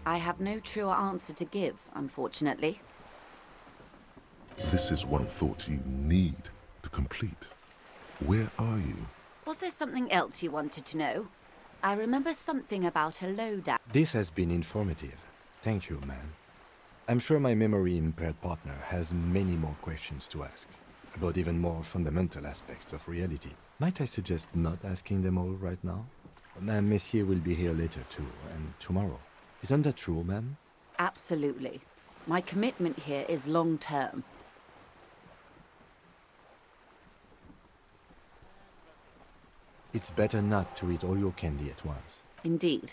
I have no truer answer to give, unfortunately. This is one thought you need to complete. Where are you? Was there something else you wanted to know? I remember something about a lowdown. This has been informative. Thank you, man. I'm sure my memory-impaired partner has many more questions to ask, about even more fundamental aspects of reality. Might I suggest not asking them all right now? Ma'am, Messier will be here later too, and tomorrow. Isn't that true, ma'am? Absolutely. My commitment here is long-term. It's better not to eat all your candy at once. Indeed.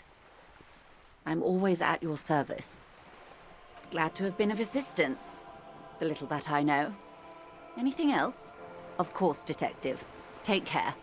I'm always at your service. Glad to have been of assistance. The little that I know. Anything else? Of course, Detective. Take care.